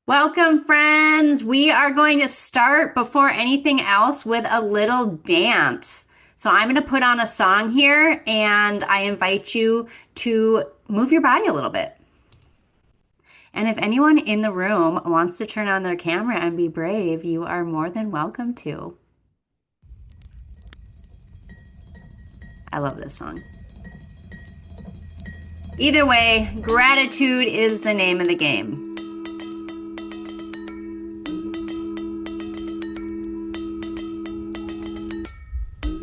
Welcome, friends. We are going to start before anything else with a little dance. So, I'm going to put on a song here and I invite you to move your body a little bit. And if anyone in the room wants to turn on their camera and be brave, you are more than welcome to. I love this song. Either way, gratitude is the name of the game.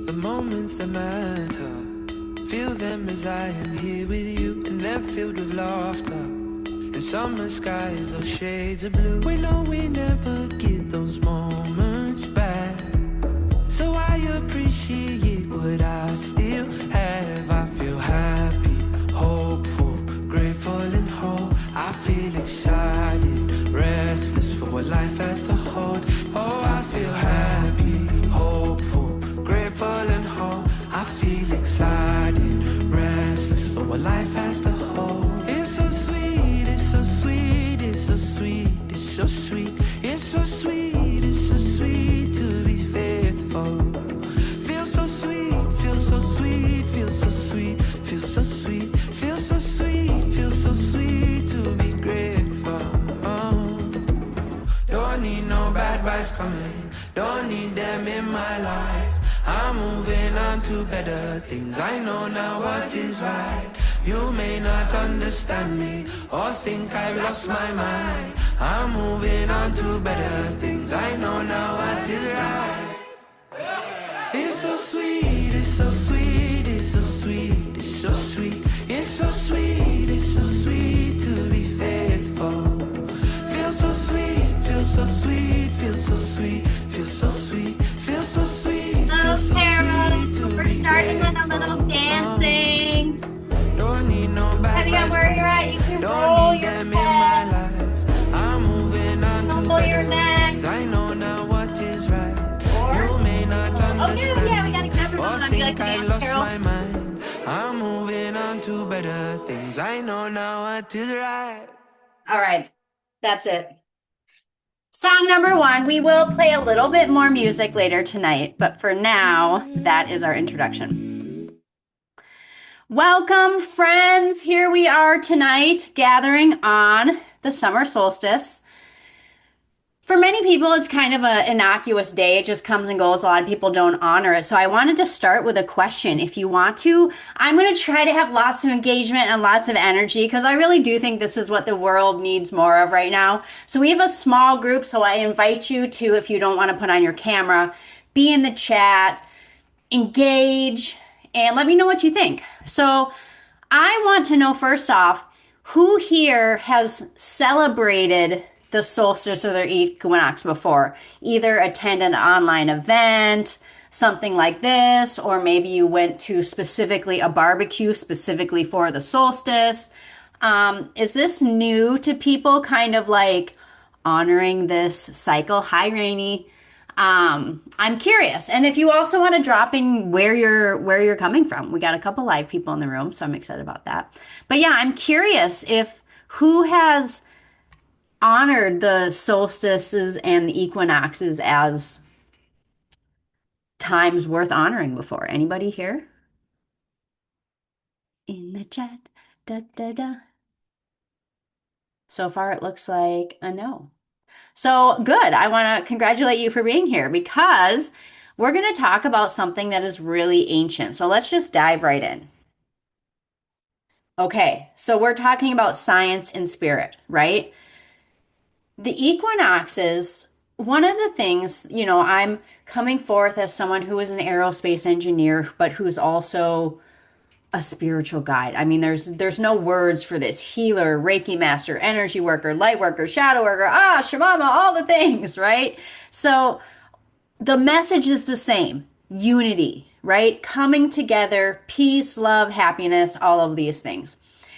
The moments that matter, feel them as I am here with you, and they're filled with laughter. In summer skies, those shades of blue. We know we never get those moments back, so I appreciate what I still have. I feel happy, hopeful, grateful and whole. I feel excited, restless for what life has to hold. Oh, I feel happy, hopeful, grateful and whole. I feel excited, restless for what life has to hold. It's so sweet, it's so sweet, it's so sweet, it's so sweet, it's so sweet, it's so sweet to be faithful. Feels so sweet, feels so sweet, feels so sweet, feels so sweet, feels so sweet, feels so sweet to be grateful. Don't need no bad vibes coming, don't need them in my life. I'm moving on to better things. I know now what is right. You may not understand me or think I've lost my mind. I'm moving on to better things. I know now what is right. It's so sweet, it's so sweet, it's so sweet, it's so sweet, it's so sweet, it's so sweet to be faithful. Feels so sweet, feels so sweet, feels so sweet, feels so sweet, feels so sweet. We're starting with a little dancing. Don't need no bad Depending on where you're at, you can roll your head, I'm moving on to roll your neck. things. I know now what is right. You may not understand We gotta get everyone or on. You like think to I dance, lost Carol? my mind. I'm moving on to better things. I know now what is right. All right, that's it. Song number one. We will play a little bit more music later tonight, but for now, that is our introduction. Welcome, friends. Here we are tonight, gathering on the summer solstice. For many people, it's kind of an innocuous day. It just comes and goes. A lot of people don't honor it. So I wanted to start with a question. If you want to, I'm going to try to have lots of engagement and lots of energy because I really do think this is what the world needs more of right now. So we have a small group. So I invite you to, if you don't want to put on your camera, be in the chat, engage, and let me know what you think. So I want to know first off, who here has celebrated the solstice or the equinox before? Either attend an online event, something like this, or maybe you went to specifically a barbecue specifically for the solstice. Is this new to people, kind of like honoring this cycle? Hi, Rainy. I'm curious. And if you also want to drop in where you're coming from, we got a couple live people in the room, so I'm excited about that. But yeah, I'm curious if who has honored the solstices and the equinoxes as times worth honoring before. Anybody here? In the chat. Da da da. So far it looks like a no. So good. I want to congratulate you for being here because we're going to talk about something that is really ancient. So let's just dive right in. Okay, so we're talking about science and spirit, right? The equinoxes, one of the things, I'm coming forth as someone who is an aerospace engineer, but who's also a spiritual guide. I mean, there's no words for this. Healer, Reiki master, energy worker, light worker, shadow worker, shamama, all the things, right? So the message is the same. Unity, right? Coming together, peace, love, happiness, all of these things.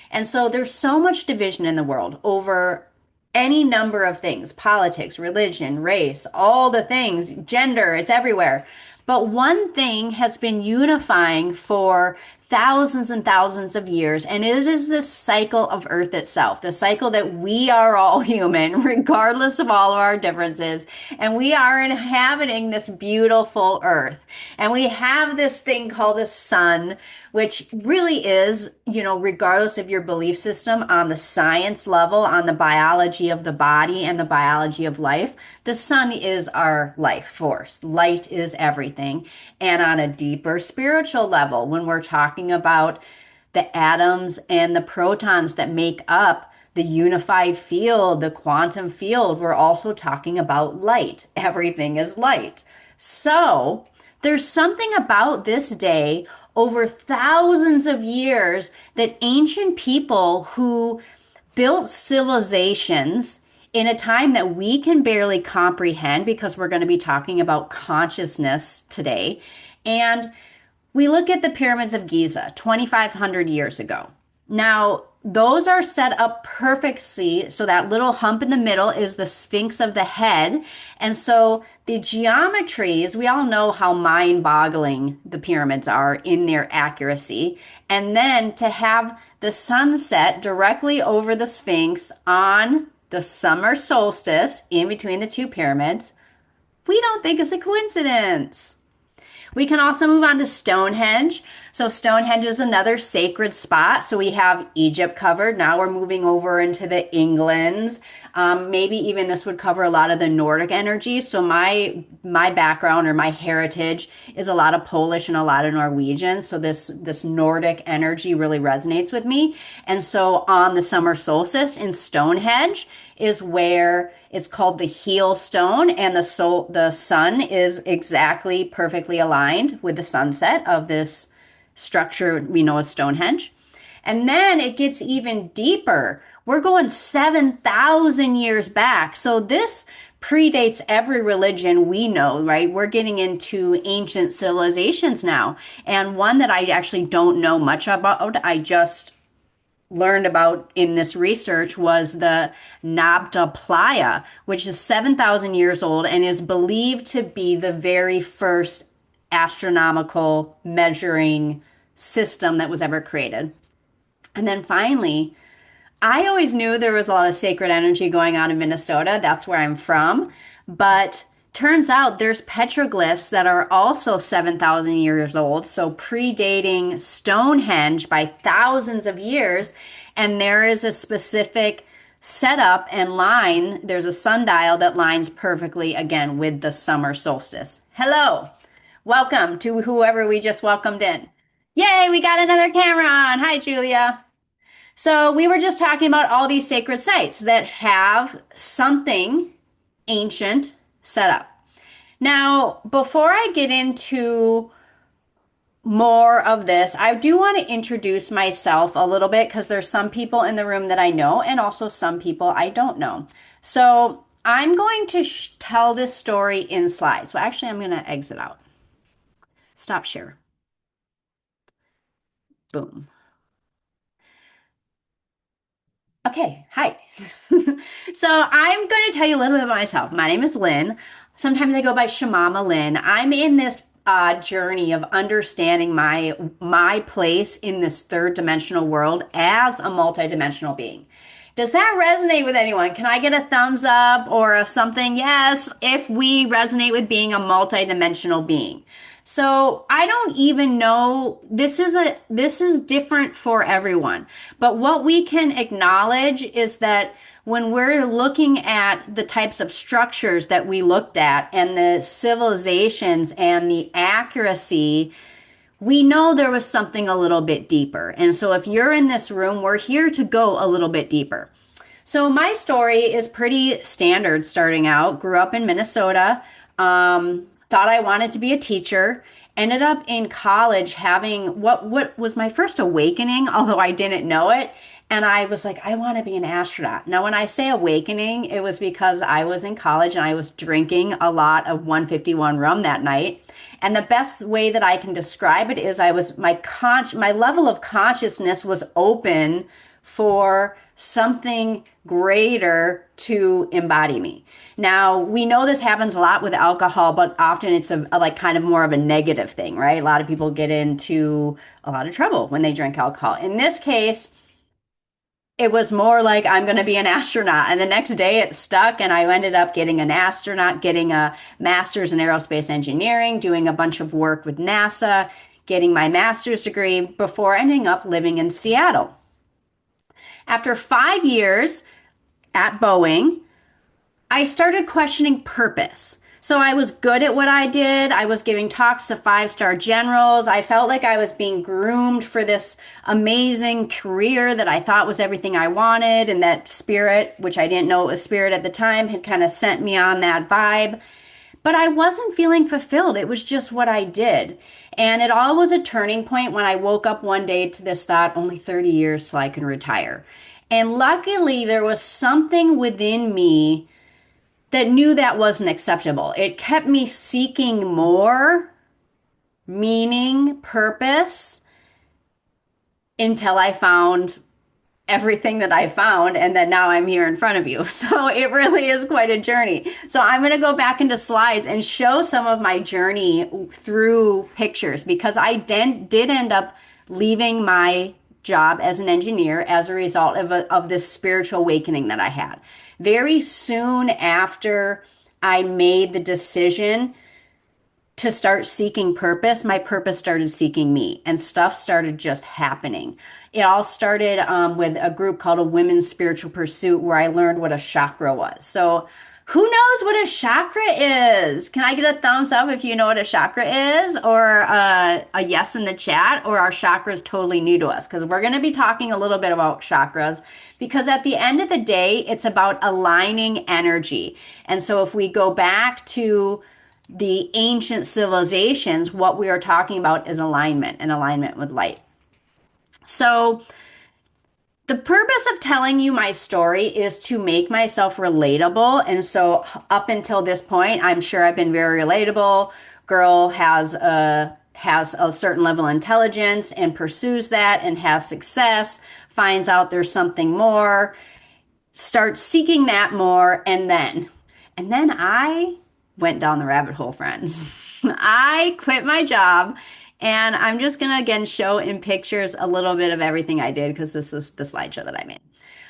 And so there's so much division in the world over any number of things, politics, religion, race, all the things, gender, it's everywhere. But one thing has been unifying for thousands and thousands of years, and it is this cycle of Earth itself, the cycle that we are all human, regardless of all of our differences, and we are inhabiting this beautiful Earth. And we have this thing called a sun, which really is, regardless of your belief system on the science level, on the biology of the body and the biology of life, the sun is our life force. Light is everything. And on a deeper spiritual level, when we're talking about the atoms and the protons that make up the unified field, the quantum field, we're also talking about light. Everything is light. So there's something about this day over thousands of years that ancient people who built civilizations in a time that we can barely comprehend because we're going to be talking about consciousness today. And we look at the pyramids of Giza 2,500 years ago. Now, those are set up perfectly. So that little hump in the middle is the sphinx of the head. And so the geometries, we all know how mind boggling the pyramids are in their accuracy. And then to have the sunset directly over the sphinx on the summer solstice in between the two pyramids, we don't think it's a coincidence. We can also move on to Stonehenge. So Stonehenge is another sacred spot. So we have Egypt covered. Now we're moving over into the Englands. Maybe even this would cover a lot of the Nordic energy. So my background or my heritage is a lot of Polish and a lot of Norwegian. So this Nordic energy really resonates with me. And so on the summer solstice in Stonehenge is where it's called the heel stone, and the sun is exactly perfectly aligned with the sunset of this structure we know as Stonehenge. And then it gets even deeper. We're going 7,000 years back. So this predates every religion we know, right? We're getting into ancient civilizations now. And one that I actually don't know much about, I just learned about in this research was the Nabta Playa, which is 7,000 years old and is believed to be the very first astronomical measuring system that was ever created. And then finally, I always knew there was a lot of sacred energy going on in Minnesota. That's where I'm from. But turns out there's petroglyphs that are also 7,000 years old, so predating Stonehenge by thousands of years. And there is a specific setup and line. There's a sundial that lines perfectly again with the summer solstice. Hello. Welcome to whoever we just welcomed in. Yay, we got another camera on. Hi, Julia. So we were just talking about all these sacred sites that have something ancient set up. Now, before I get into more of this, I do want to introduce myself a little bit because there's some people in the room that I know and also some people I don't know. So I'm going to tell this story in slides. So actually, I'm going to exit out. Stop share. Boom. Okay, hi. So I'm going to tell you a little bit about myself. My name is Lynn. Sometimes I go by Shamama Lynn. I'm in this journey of understanding my place in this third dimensional world as a multidimensional being. Does that resonate with anyone? Can I get a thumbs up or a something? Yes, if we resonate with being a multidimensional being. So I don't even know, this is different for everyone. But what we can acknowledge is that when we're looking at the types of structures that we looked at and the civilizations and the accuracy, we know there was something a little bit deeper. And so if you're in this room, we're here to go a little bit deeper. So my story is pretty standard starting out. Grew up in Minnesota, thought I wanted to be a teacher. Ended up in college having what was my first awakening, although I didn't know it. And I was like, I want to be an astronaut. Now, when I say awakening, it was because I was in college and I was drinking a lot of 151 rum that night. And the best way that I can describe it is my level of consciousness was open for something greater to embody me. Now, we know this happens a lot with alcohol, but often it's like kind of more of a negative thing, right? A lot of people get into a lot of trouble when they drink alcohol. In this case, it was more like I'm going to be an astronaut. And the next day it stuck, and I ended up getting an astronaut, getting a master's in aerospace engineering, doing a bunch of work with NASA, getting my master's degree before ending up living in Seattle. After 5 years at Boeing, I started questioning purpose. So I was good at what I did. I was giving talks to five-star generals. I felt like I was being groomed for this amazing career that I thought was everything I wanted. And that spirit, which I didn't know it was spirit at the time, had kind of sent me on that vibe. But I wasn't feeling fulfilled. It was just what I did. And it all was a turning point when I woke up one day to this thought, only 30 years so I can retire. And luckily, there was something within me that knew that wasn't acceptable. It kept me seeking more meaning, purpose, until I found everything that I found, and then now I'm here in front of you. So it really is quite a journey. So I'm going to go back into slides and show some of my journey through pictures, because I did end up leaving my job as an engineer as a result of this spiritual awakening that I had. Very soon after I made the decision to start seeking purpose, my purpose started seeking me, and stuff started just happening. It all started with a group called a Women's Spiritual Pursuit, where I learned what a chakra was. So, who knows what a chakra is? Can I get a thumbs up if you know what a chakra is, or a yes in the chat, or are chakras totally new to us? Because we're going to be talking a little bit about chakras, because at the end of the day, it's about aligning energy. And so, if we go back to the ancient civilizations, what we are talking about is alignment and alignment with light. So, the purpose of telling you my story is to make myself relatable. And so, up until this point, I'm sure I've been very relatable. Girl has a certain level of intelligence and pursues that and has success, finds out there's something more, starts seeking that more, and then I went down the rabbit hole, friends. I quit my job, and I'm just gonna again show in pictures a little bit of everything I did, because this is the slideshow that I made.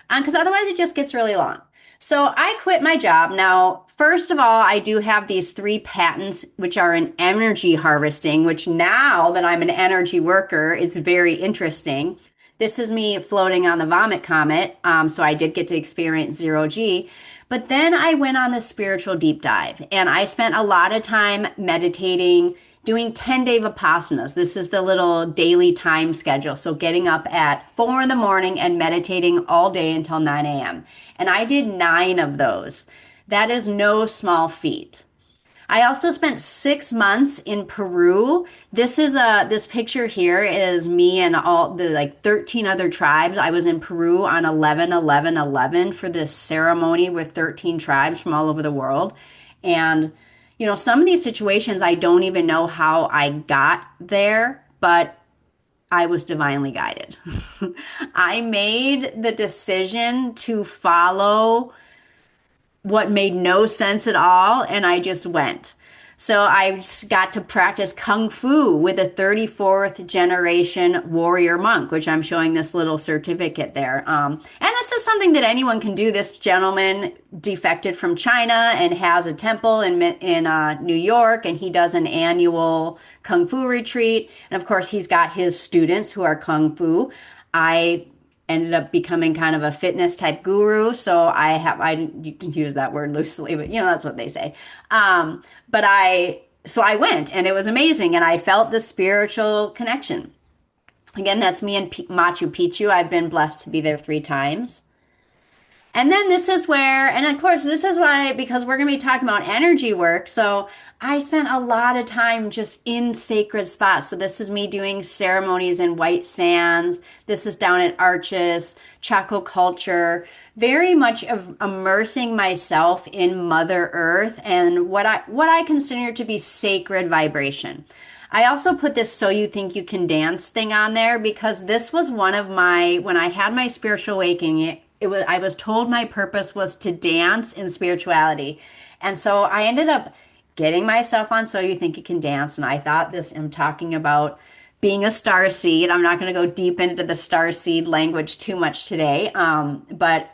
Because otherwise it just gets really long. So I quit my job. Now, first of all, I do have these 3 patents, which are in energy harvesting, which now that I'm an energy worker, it's very interesting. This is me floating on the vomit comet. So I did get to experience zero G. But then I went on the spiritual deep dive, and I spent a lot of time meditating, doing 10-day Vipassanas. This is the little daily time schedule. So getting up at 4 in the morning and meditating all day until 9 a.m. And I did 9 of those. That is no small feat. I also spent 6 months in Peru. This picture here is me and all the like 13 other tribes. I was in Peru on 11/11/11 for this ceremony with 13 tribes from all over the world. And some of these situations I don't even know how I got there, but I was divinely guided. I made the decision to follow what made no sense at all, and I just went. So I got to practice Kung Fu with a 34th generation warrior monk, which I'm showing this little certificate there. And this is something that anyone can do. This gentleman defected from China and has a temple in New York, and he does an annual Kung Fu retreat. And of course, he's got his students who are Kung Fu. I ended up becoming kind of a fitness type guru. So I use that word loosely, but that's what they say. So I went, and it was amazing. And I felt the spiritual connection. Again, that's me in Machu Picchu. I've been blessed to be there 3 times. And then this is where, and of course, this is why, because we're going to be talking about energy work. So I spent a lot of time just in sacred spots. So this is me doing ceremonies in white sands. This is down at Arches, Chaco culture, very much of immersing myself in Mother Earth and what I consider to be sacred vibration. I also put this "So You Think You Can Dance" thing on there because this was one of my, when I had my spiritual awakening, it was, I was told my purpose was to dance in spirituality. And so I ended up getting myself on "So You Think You Can Dance." And I thought this, I'm talking about being a star seed. I'm not going to go deep into the star seed language too much today. But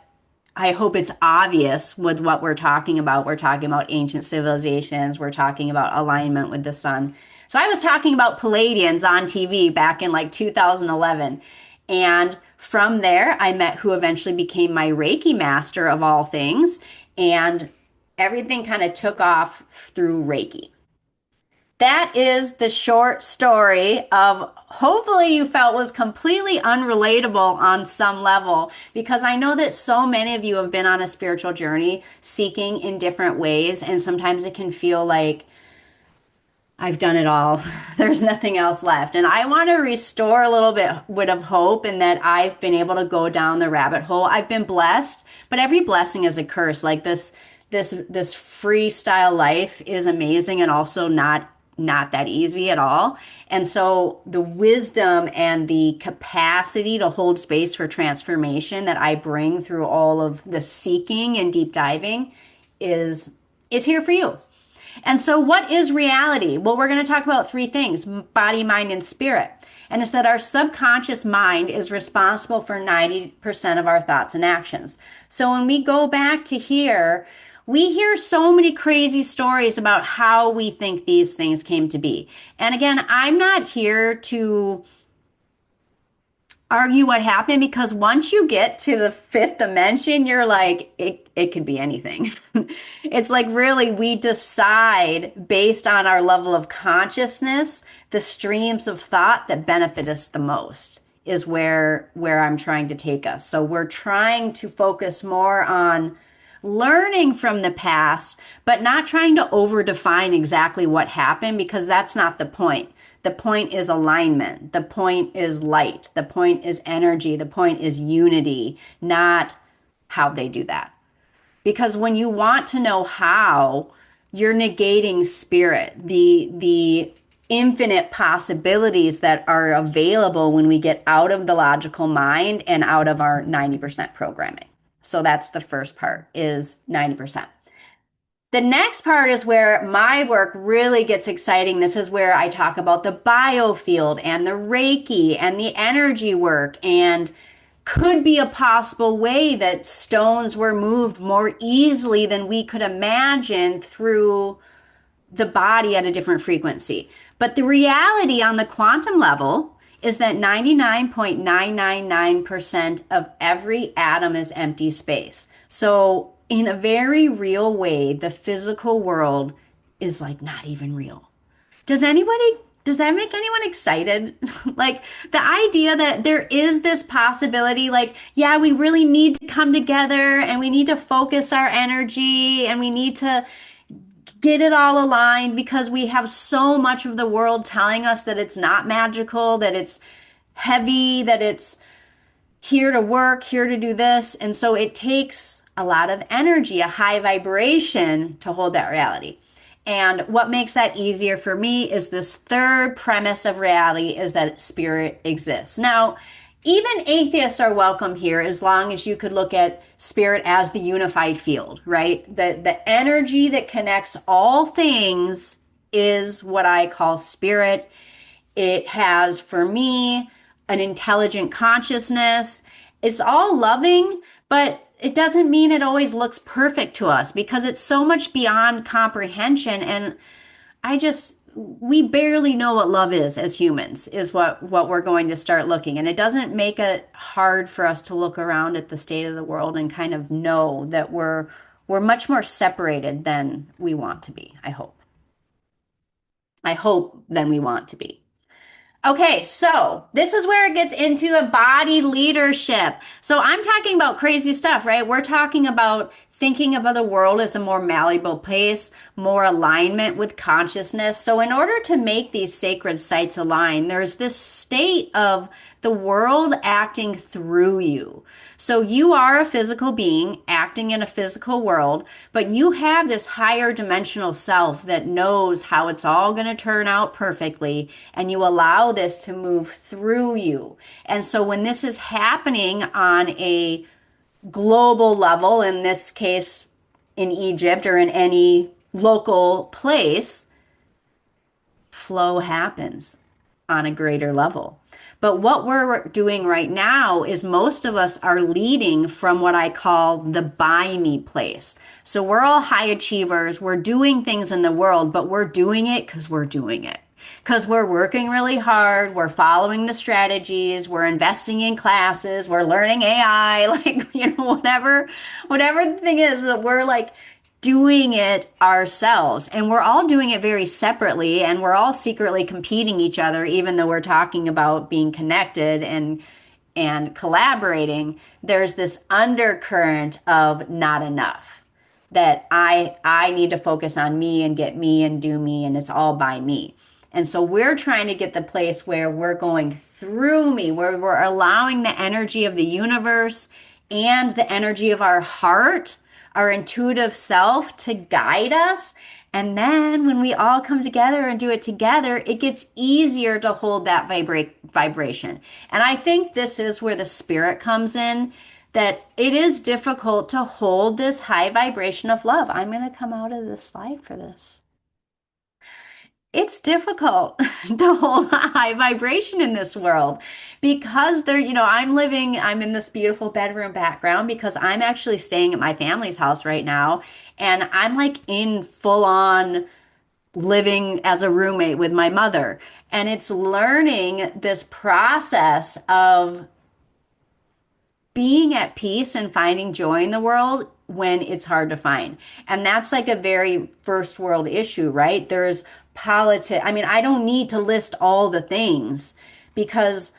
I hope it's obvious with what we're talking about. We're talking about ancient civilizations. We're talking about alignment with the sun. So I was talking about Palladians on TV back in like 2011. And from there, I met who eventually became my Reiki master of all things. And everything kind of took off through Reiki. That is the short story of, hopefully you felt was completely unrelatable on some level, because I know that so many of you have been on a spiritual journey seeking in different ways, and sometimes it can feel like I've done it all. There's nothing else left. And I want to restore a little bit of hope in that I've been able to go down the rabbit hole. I've been blessed, but every blessing is a curse. Like this freestyle life is amazing and also not that easy at all. And so the wisdom and the capacity to hold space for transformation that I bring through all of the seeking and deep diving is here for you. And so, what is reality? Well, we're going to talk about three things: body, mind, and spirit. And it's that our subconscious mind is responsible for 90% of our thoughts and actions. So, when we go back to here, we hear so many crazy stories about how we think these things came to be. And again, I'm not here to argue what happened, because once you get to the fifth dimension, you're like, it could be anything. It's like, really, we decide based on our level of consciousness, the streams of thought that benefit us the most is where I'm trying to take us. So we're trying to focus more on learning from the past, but not trying to over define exactly what happened, because that's not the point. The point is alignment. The point is light. The point is energy. The point is unity, not how they do that. Because when you want to know how, you're negating spirit, the infinite possibilities that are available when we get out of the logical mind and out of our 90% programming. So that's the first part, is 90%. The next part is where my work really gets exciting. This is where I talk about the biofield and the Reiki and the energy work, and could be a possible way that stones were moved more easily than we could imagine through the body at a different frequency. But the reality on the quantum level is that 99.999% of every atom is empty space. So, in a very real way, the physical world is like not even real. Does anybody, does that make anyone excited? Like the idea that there is this possibility, like, yeah, we really need to come together and we need to focus our energy and we need to get it all aligned, because we have so much of the world telling us that it's not magical, that it's heavy, that it's here to work, here to do this. And so it takes a lot of energy, a high vibration to hold that reality. And what makes that easier for me is this third premise of reality, is that spirit exists. Now, even atheists are welcome here, as long as you could look at spirit as the unified field, right? The energy that connects all things is what I call spirit. It has, for me, an intelligent consciousness. It's all loving, but it doesn't mean it always looks perfect to us, because it's so much beyond comprehension. And we barely know what love is as humans, is what we're going to start looking. And it doesn't make it hard for us to look around at the state of the world and kind of know that we're much more separated than we want to be. I hope than we want to be. Okay, so this is where it gets into embodied leadership. So I'm talking about crazy stuff, right? We're talking about thinking of the world as a more malleable place, more alignment with consciousness. So in order to make these sacred sites align, there's this state of the world acting through you. So you are a physical being acting in a physical world, but you have this higher dimensional self that knows how it's all going to turn out perfectly, and you allow this to move through you. And so when this is happening on a global level, in this case in Egypt or in any local place, flow happens on a greater level. But what we're doing right now is most of us are leading from what I call the by me place. So we're all high achievers. We're doing things in the world, but we're doing it because we're doing it. Because we're working really hard, we're following the strategies, we're investing in classes, we're learning AI, like, whatever the thing is, but we're like doing it ourselves. And we're all doing it very separately, and we're all secretly competing each other, even though we're talking about being connected and collaborating. There's this undercurrent of not enough, that I need to focus on me and get me and do me, and it's all by me. And so we're trying to get the place where we're going through me, where we're allowing the energy of the universe and the energy of our heart, our intuitive self, to guide us. And then when we all come together and do it together, it gets easier to hold that vibration. And I think this is where the spirit comes in, that it is difficult to hold this high vibration of love. I'm going to come out of this slide for this. It's difficult to hold a high vibration in this world because I'm in this beautiful bedroom background because I'm actually staying at my family's house right now. And I'm like in full on living as a roommate with my mother. And it's learning this process of being at peace and finding joy in the world when it's hard to find. And that's like a very first world issue, right? There's politics. I mean, I don't need to list all the things because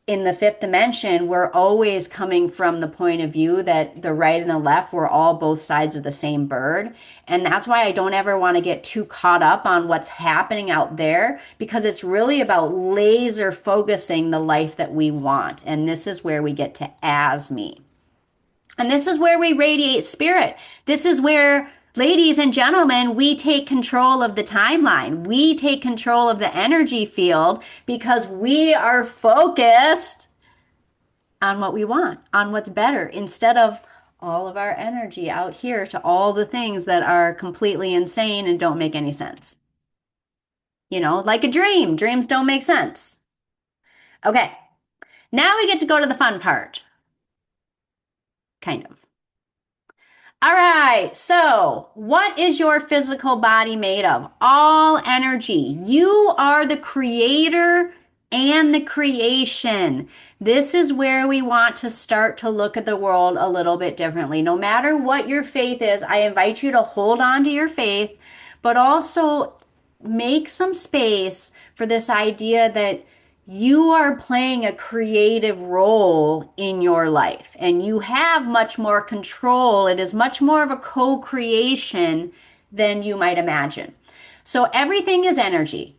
in the fifth dimension, we're always coming from the point of view that the right and the left, we're all both sides of the same bird. And that's why I don't ever want to get too caught up on what's happening out there, because it's really about laser focusing the life that we want. And this is where we get to as me. And this is where we radiate spirit. This is where, ladies and gentlemen, we take control of the timeline. We take control of the energy field because we are focused on what we want, on what's better, instead of all of our energy out here to all the things that are completely insane and don't make any sense. Like a dream. Dreams don't make sense. Okay, now we get to go to the fun part. Kind of. All right, so what is your physical body made of? All energy. You are the creator and the creation. This is where we want to start to look at the world a little bit differently. No matter what your faith is, I invite you to hold on to your faith, but also make some space for this idea that you are playing a creative role in your life and you have much more control. It is much more of a co-creation than you might imagine. So everything is energy.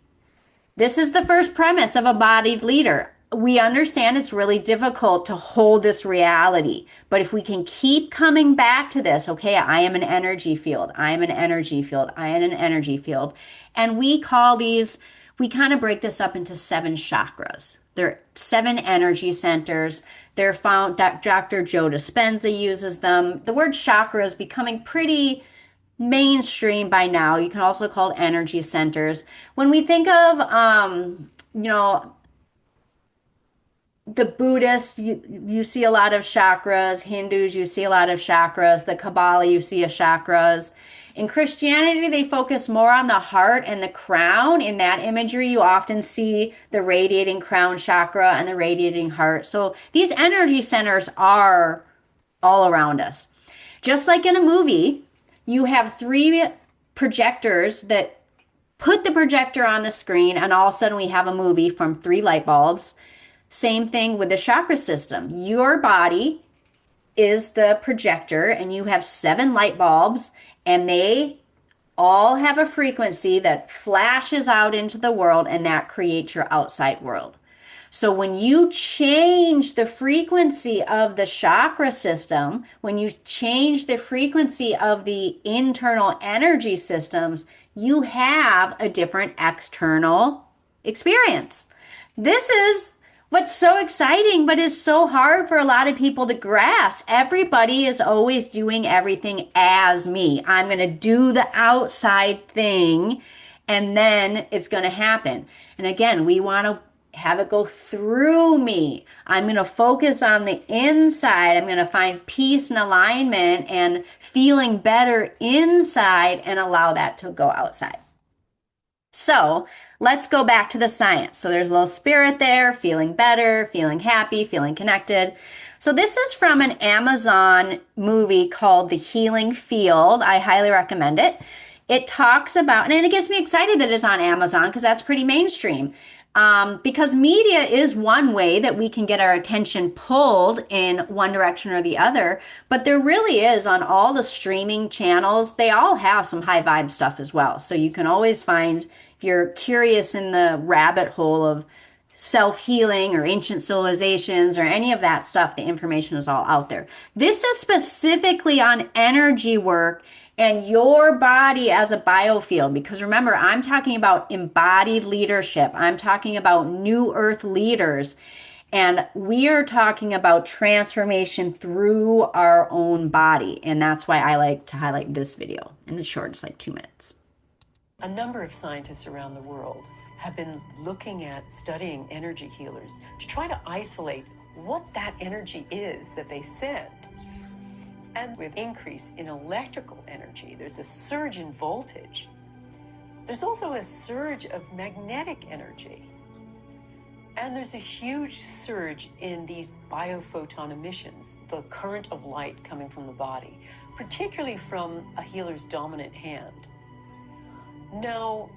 This is the first premise of a bodied leader. We understand it's really difficult to hold this reality, but if we can keep coming back to this, okay, I am an energy field, I am an energy field, I am an energy field, and we kind of break this up into 7 chakras. There are 7 energy centers. They're found, Dr. Joe Dispenza uses them. The word chakra is becoming pretty mainstream by now. You can also call it energy centers. When we think of, the Buddhists, you see a lot of chakras. Hindus, you see a lot of chakras. The Kabbalah, you see a chakras. In Christianity, they focus more on the heart and the crown. In that imagery, you often see the radiating crown chakra and the radiating heart. So these energy centers are all around us. Just like in a movie, you have 3 projectors that put the projector on the screen, and all of a sudden we have a movie from 3 light bulbs. Same thing with the chakra system. Your body is the projector, and you have 7 light bulbs, and they all have a frequency that flashes out into the world, and that creates your outside world. So when you change the frequency of the chakra system, when you change the frequency of the internal energy systems, you have a different external experience. This is what's so exciting, but is so hard for a lot of people to grasp. Everybody is always doing everything as me. I'm going to do the outside thing and then it's going to happen. And again, we want to have it go through me. I'm going to focus on the inside. I'm going to find peace and alignment and feeling better inside and allow that to go outside. So let's go back to the science. So there's a little spirit there, feeling better, feeling happy, feeling connected. So this is from an Amazon movie called The Healing Field. I highly recommend it. It talks about, and it gets me excited that it's on Amazon because that's pretty mainstream. Because media is one way that we can get our attention pulled in one direction or the other, but there really is on all the streaming channels, they all have some high vibe stuff as well. So you can always find, if you're curious in the rabbit hole of self healing or ancient civilizations or any of that stuff, the information is all out there. This is specifically on energy work and your body as a biofield. Because remember, I'm talking about embodied leadership, I'm talking about new earth leaders. And we are talking about transformation through our own body. And that's why I like to highlight this video. And it's short, it's like 2 minutes. A number of scientists around the world have been looking at studying energy healers to try to isolate what that energy is that they send. And with increase in electrical energy, there's a surge in voltage. There's also a surge of magnetic energy. And there's a huge surge in these biophoton emissions, the current of light coming from the body, particularly from a healer's dominant hand. Now,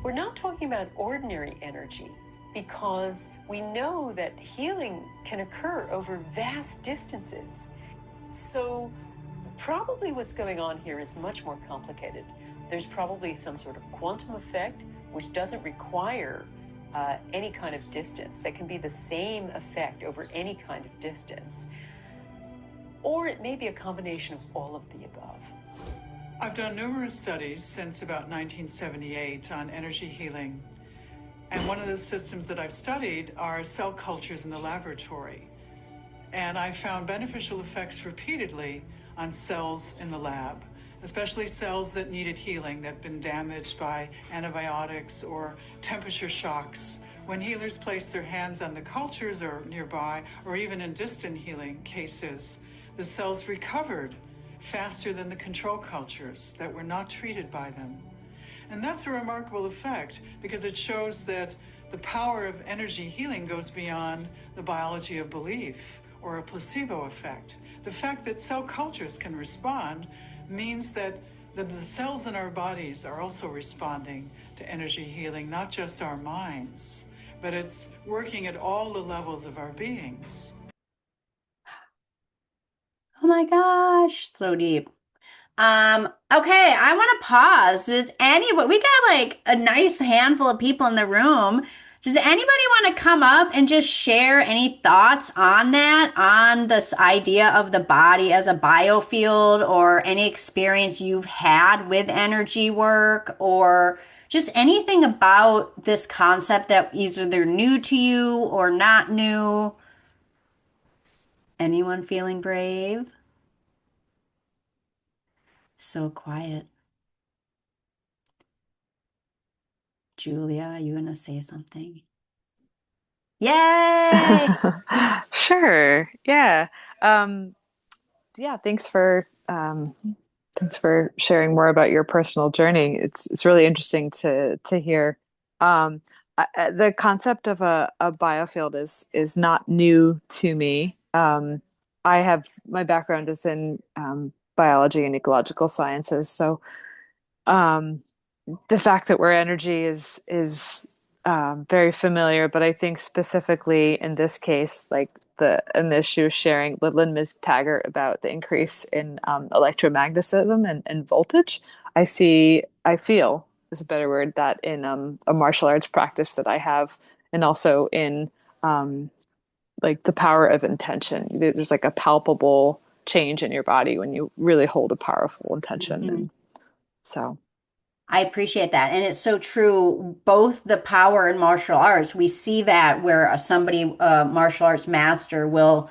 we're not talking about ordinary energy because we know that healing can occur over vast distances. So probably what's going on here is much more complicated. There's probably some sort of quantum effect which doesn't require any kind of distance. That can be the same effect over any kind of distance. Or it may be a combination of all of the above. I've done numerous studies since about 1978 on energy healing. And one of the systems that I've studied are cell cultures in the laboratory. And I found beneficial effects repeatedly on cells in the lab, especially cells that needed healing, that had been damaged by antibiotics or temperature shocks. When healers placed their hands on the cultures or nearby, or even in distant healing cases, the cells recovered faster than the control cultures that were not treated by them. And that's a remarkable effect because it shows that the power of energy healing goes beyond the biology of belief or a placebo effect. The fact that cell cultures can respond means that the cells in our bodies are also responding to energy healing, not just our minds, but it's working at all the levels of our beings. Oh my gosh, so deep. Okay, I want to pause. We got like a nice handful of people in the room. Does anybody want to come up and just share any thoughts on that, on this idea of the body as a biofield, or any experience you've had with energy work, or just anything about this concept that either they're new to you or not new? Anyone feeling brave? So quiet. Julia, are you gonna say something? Yay! Sure. Yeah. Um, yeah, thanks for sharing more about your personal journey. It's really interesting to hear. The concept of a biofield is not new to me. I have my background is in biology and ecological sciences, so um, the fact that we're energy is very familiar, but I think specifically in this case, like the she was sharing with Miss Taggart about the increase in electromagnetism and voltage. I feel is a better word that in a martial arts practice that I have, and also in um, like the power of intention. There's like a palpable change in your body when you really hold a powerful intention. Mhm. And so, I appreciate that. And it's so true, both the power in martial arts. We see that where somebody, a martial arts master, will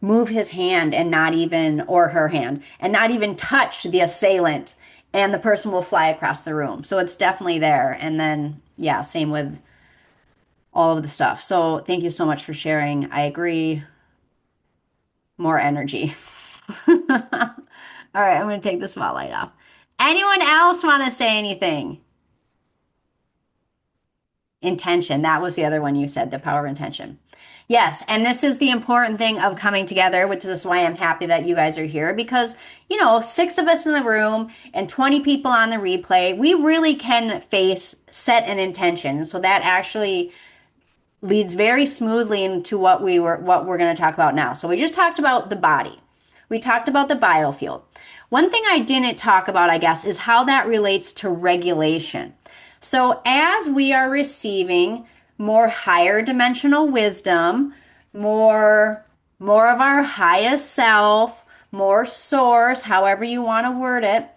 move his hand and not even, or her hand, and not even touch the assailant, and the person will fly across the room. So it's definitely there. And then, yeah, same with all of the stuff. So thank you so much for sharing. I agree. More energy. All right, I'm going to take the spotlight off. Anyone else want to say anything? Intention. That was the other one you said, the power of intention. Yes, and this is the important thing of coming together, which is why I'm happy that you guys are here because, six of us in the room and 20 people on the replay, we really can set an intention. So that actually leads very smoothly into what we're going to talk about now. So we just talked about the body. We talked about the biofield. One thing I didn't talk about, I guess, is how that relates to regulation. So as we are receiving more higher dimensional wisdom, more more of our highest self, more source, however you want to word it,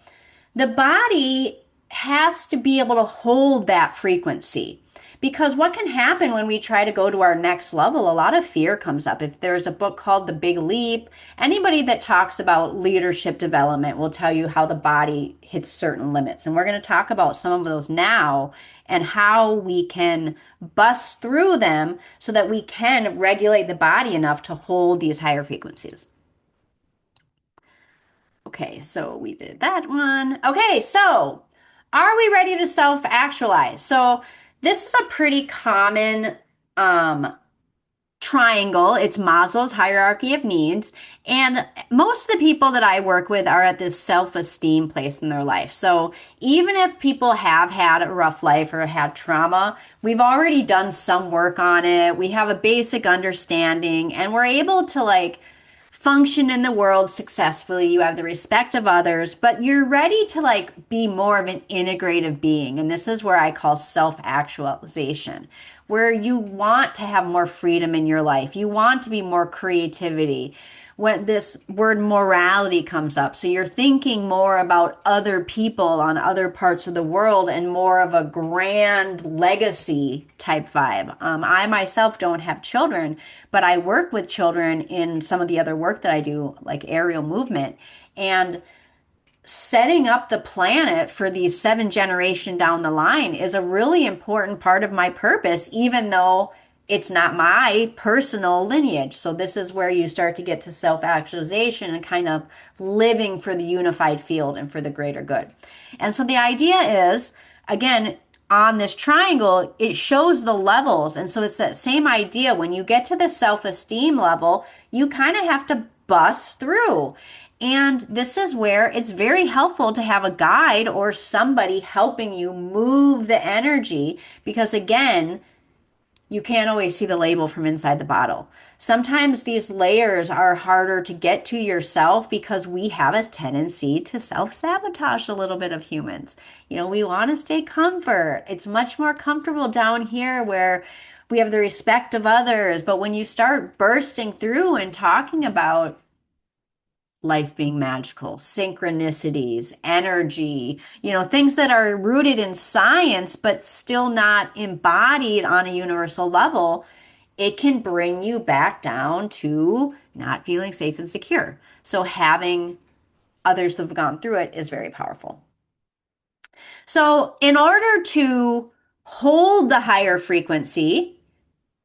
the body has to be able to hold that frequency. Because what can happen when we try to go to our next level, a lot of fear comes up. If there's a book called The Big Leap, anybody that talks about leadership development will tell you how the body hits certain limits. And we're going to talk about some of those now and how we can bust through them so that we can regulate the body enough to hold these higher frequencies. Okay, so we did that one. Okay, so are we ready to self-actualize? So this is a pretty common um, triangle. It's Maslow's hierarchy of needs. And most of the people that I work with are at this self-esteem place in their life. So even if people have had a rough life or had trauma, we've already done some work on it. We have a basic understanding and we're able to function in the world successfully. You have the respect of others, but you're ready to be more of an integrative being. And this is where I call self-actualization, where you want to have more freedom in your life. You want to be more creativity. When this word morality comes up, so you're thinking more about other people on other parts of the world and more of a grand legacy type vibe. I myself don't have children, but I work with children in some of the other work that I do, like aerial movement. And setting up the planet for these 7 generations down the line is a really important part of my purpose, even though it's not my personal lineage. So this is where you start to get to self-actualization and kind of living for the unified field and for the greater good. And so the idea is, again, on this triangle, it shows the levels. And so it's that same idea. When you get to the self-esteem level, you kind of have to bust through. And this is where it's very helpful to have a guide or somebody helping you move the energy because, again, you can't always see the label from inside the bottle. Sometimes these layers are harder to get to yourself because we have a tendency to self-sabotage a little bit of humans. We want to stay comfort. It's much more comfortable down here where we have the respect of others. But when you start bursting through and talking about life being magical, synchronicities, energy, things that are rooted in science but still not embodied on a universal level, it can bring you back down to not feeling safe and secure. So having others that have gone through it is very powerful. So in order to hold the higher frequency,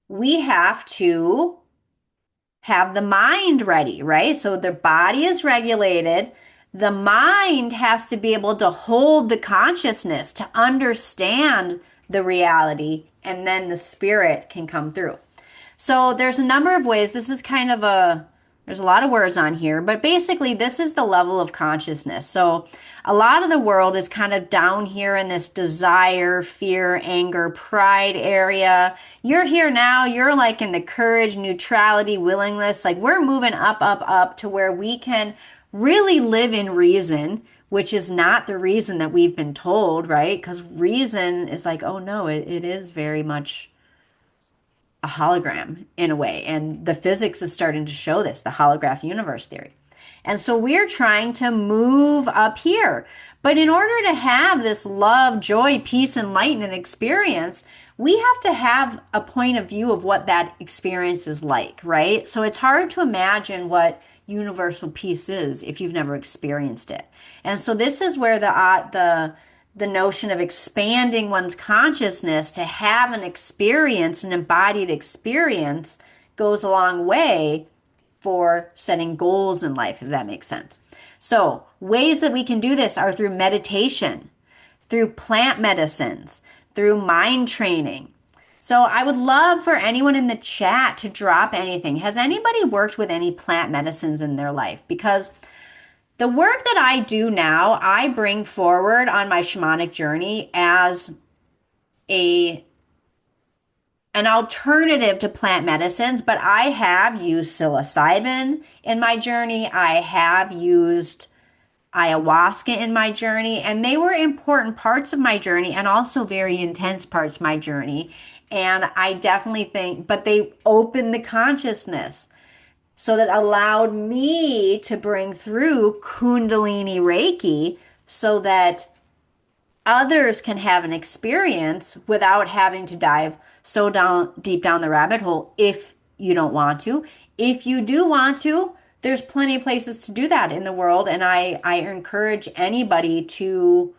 we have to have the mind ready, right? So the body is regulated. The mind has to be able to hold the consciousness to understand the reality, and then the spirit can come through. So there's a number of ways. This is kind of there's a lot of words on here, but basically this is the level of consciousness. So a lot of the world is kind of down here in this desire, fear, anger, pride area. You're here now, you're like in the courage, neutrality, willingness. Like we're moving up, up, up to where we can really live in reason, which is not the reason that we've been told, right? Because reason is like, oh no, it is very much a a hologram in a way. And the physics is starting to show this, the holograph universe theory. And so we're trying to move up here. But in order to have this love, joy, peace, enlightenment experience, we have to have a point of view of what that experience is like, right? So it's hard to imagine what universal peace is if you've never experienced it. And so this is where the notion of expanding one's consciousness to have an experience, an embodied experience, goes a long way for setting goals in life, if that makes sense. So, ways that we can do this are through meditation, through plant medicines, through mind training. So, I would love for anyone in the chat to drop anything. Has anybody worked with any plant medicines in their life? Because the work that I do now, I bring forward on my shamanic journey as a an alternative to plant medicines, but I have used psilocybin in my journey. I have used ayahuasca in my journey, and they were important parts of my journey and also very intense parts of my journey. And I definitely think, but they opened the consciousness. So that allowed me to bring through Kundalini Reiki so that others can have an experience without having to dive so deep down the rabbit hole if you don't want to. If you do want to, there's plenty of places to do that in the world. And I encourage anybody to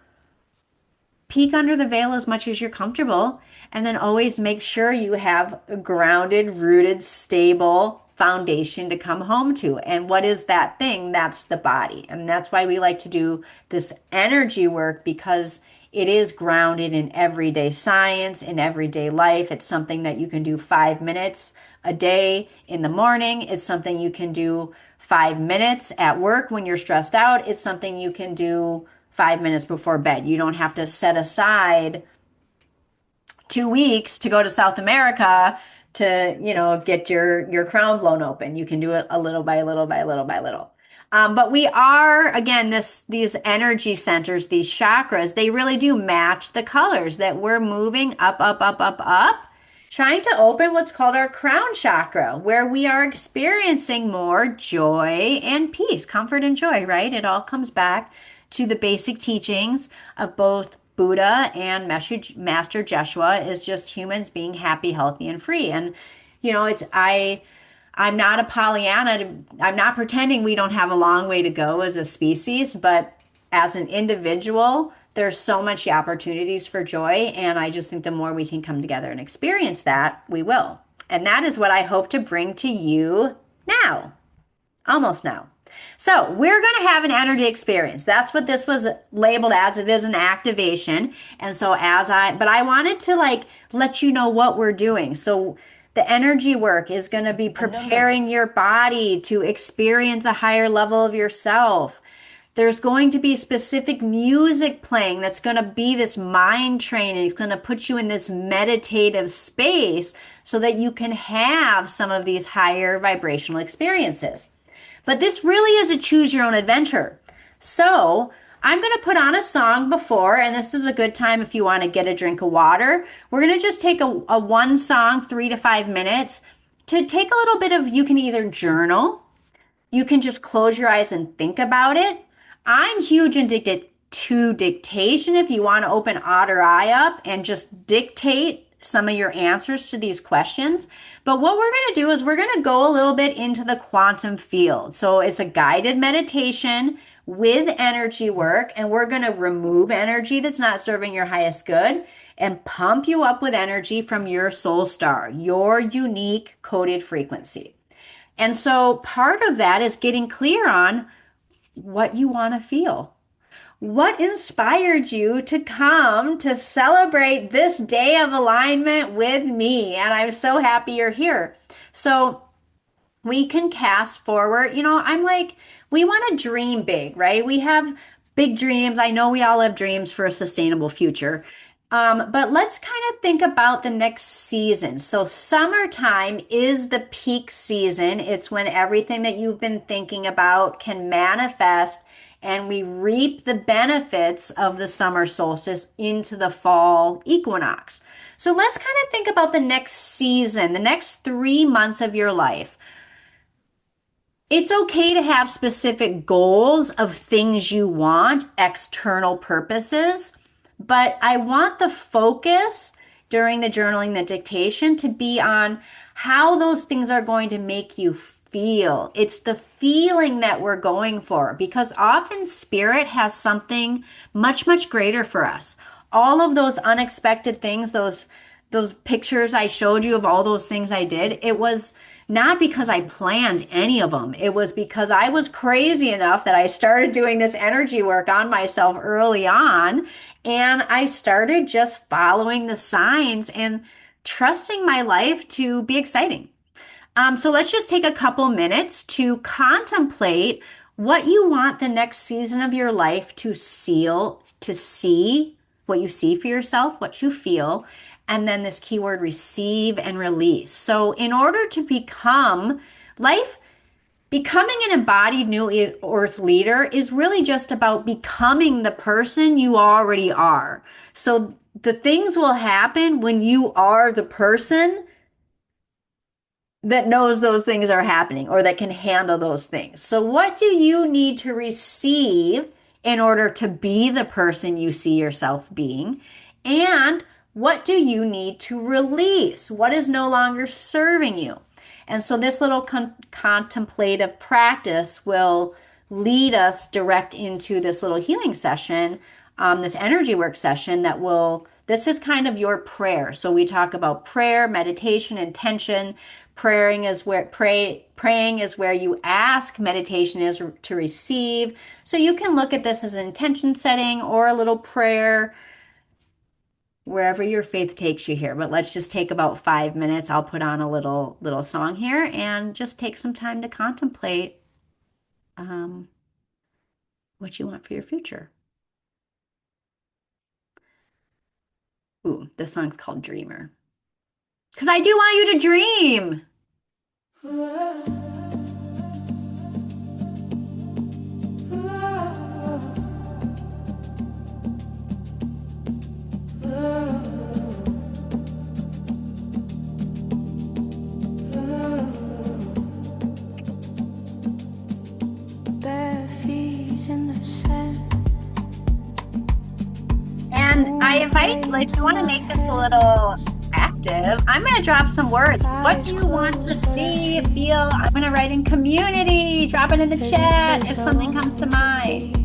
peek under the veil as much as you're comfortable. And then always make sure you have a grounded, rooted, stable foundation to come home to. And what is that thing? That's the body. And that's why we like to do this energy work, because it is grounded in everyday science, in everyday life. It's something that you can do 5 minutes a day in the morning. It's something you can do 5 minutes at work when you're stressed out. It's something you can do 5 minutes before bed. You don't have to set aside 2 weeks to go to South America to, get your crown blown open. You can do it a little by little by little by little. But we are, again, these energy centers, these chakras, they really do match the colors that we're moving up, up, up, up, up, trying to open what's called our crown chakra, where we are experiencing more joy and peace, comfort and joy, right? It all comes back to the basic teachings of both Buddha and Master Jeshua, is just humans being happy, healthy, and free. And, I'm not a Pollyanna. I'm not pretending we don't have a long way to go as a species, but as an individual, there's so much opportunities for joy. And I just think the more we can come together and experience that, we will. And that is what I hope to bring to you now, almost now. So we're going to have an energy experience. That's what this was labeled as. It is an activation. And so but I wanted to let you know what we're doing. So the energy work is going to be preparing your body to experience a higher level of yourself. There's going to be specific music playing that's going to be this mind training. It's going to put you in this meditative space so that you can have some of these higher vibrational experiences. But this really is a choose your own adventure. So I'm going to put on a song before, and this is a good time if you want to get a drink of water. We're going to just take a one song, 3 to 5 minutes, to take a little bit of, you can either journal, you can just close your eyes and think about it. I'm huge into dictation if you want to open Otter Eye up and just dictate some of your answers to these questions. But what we're going to do is we're going to go a little bit into the quantum field. So it's a guided meditation with energy work, and we're going to remove energy that's not serving your highest good and pump you up with energy from your soul star, your unique coded frequency. And so part of that is getting clear on what you want to feel. What inspired you to come to celebrate this day of alignment with me? And I'm so happy you're here. So we can cast forward. We want to dream big, right? We have big dreams. I know we all have dreams for a sustainable future. But let's kind of think about the next season. So summertime is the peak season. It's when everything that you've been thinking about can manifest and we reap the benefits of the summer solstice into the fall equinox. So let's kind of think about the next season, the next 3 months of your life. It's okay to have specific goals of things you want, external purposes, but I want the focus during the journaling, the dictation to be on how those things are going to make you feel. It's the feeling that we're going for because often spirit has something much, much greater for us. All of those unexpected things, those pictures I showed you of all those things I did, it was not because I planned any of them. It was because I was crazy enough that I started doing this energy work on myself early on. And I started just following the signs and trusting my life to be exciting. So let's just take a couple minutes to contemplate what you want the next season of your life to see, what you see for yourself, what you feel, and then this keyword receive and release. So in order to becoming an embodied new earth leader is really just about becoming the person you already are. So the things will happen when you are the person that knows those things are happening or that can handle those things. So, what do you need to receive in order to be the person you see yourself being? And what do you need to release? What is no longer serving you? And so, this little contemplative practice will lead us direct into this little healing session, this energy work session this is kind of your prayer. So, we talk about prayer, meditation, intention. Praying is where you ask, meditation is to receive. So you can look at this as an intention setting or a little prayer, wherever your faith takes you here. But let's just take about 5 minutes. I'll put on a little song here and just take some time to contemplate what you want for your future. Ooh, this song's called Dreamer. Because I do want you to dream. And I invite, if you want to make this a little active, I'm going to drop some words. What do you want to see, feel? I'm going to write in community, drop it in the chat if something comes to mind.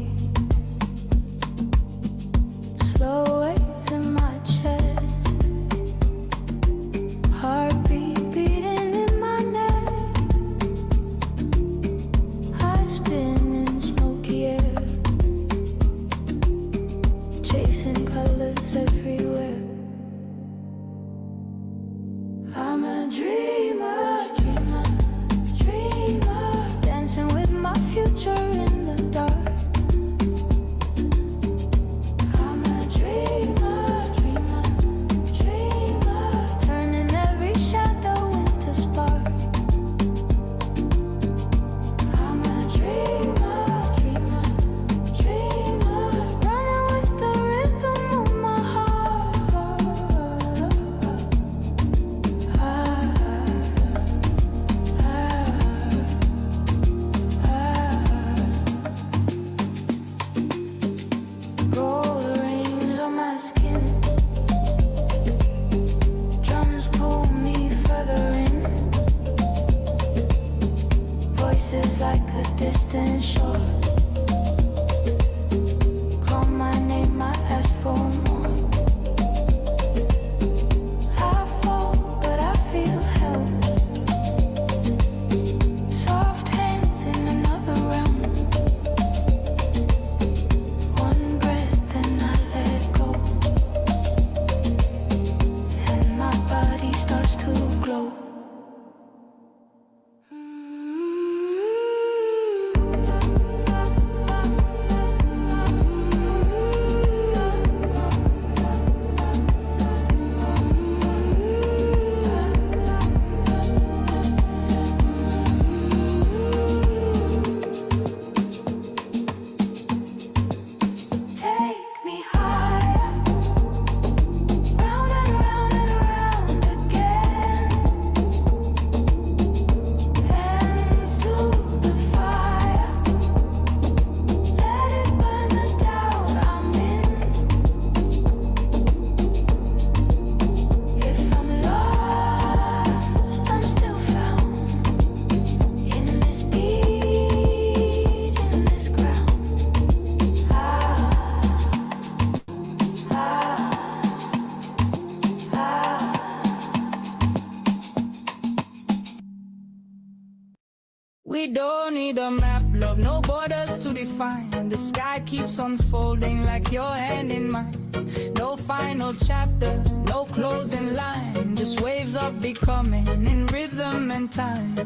we don't need a map, love, no borders to define. The sky keeps unfolding like your hand in mine. No final chapter, no closing line, just waves of becoming in rhythm and time.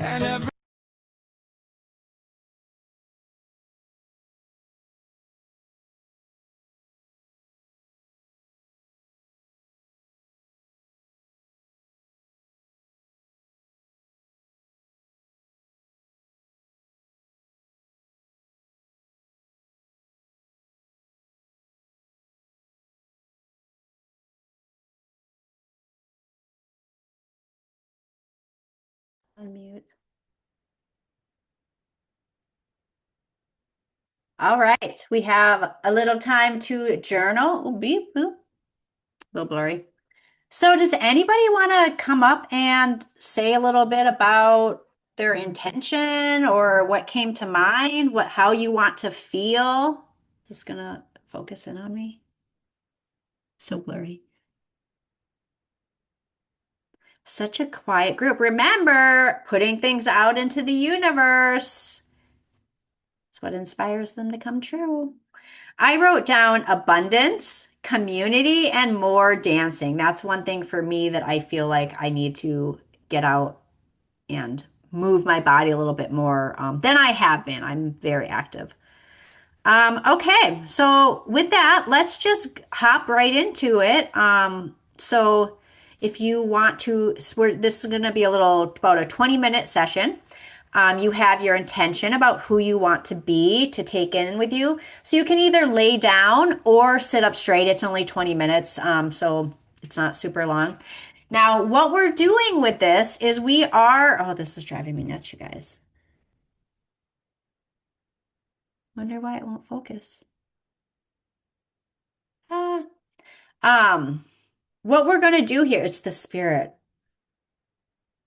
And every Unmute. All right, we have a little time to journal. Ooh, beep, boop. A little blurry. So, does anybody want to come up and say a little bit about their intention or what came to mind, how you want to feel? Is this gonna focus in on me? So blurry. Such a quiet group. Remember, putting things out into the universe. It's what inspires them to come true. I wrote down abundance, community, and more dancing. That's one thing for me that I feel like I need to get out and move my body a little bit more than I have been. I'm very active. Okay, so with that, let's just hop right into it. So if you want to, this is going to be about a 20-minute session. You have your intention about who you want to be to take in with you. So you can either lay down or sit up straight. It's only 20 minutes, so it's not super long. Now, what we're doing with this is oh, this is driving me nuts, you guys. Wonder why it won't focus. Ah. What we're going to do here, it's the spirit.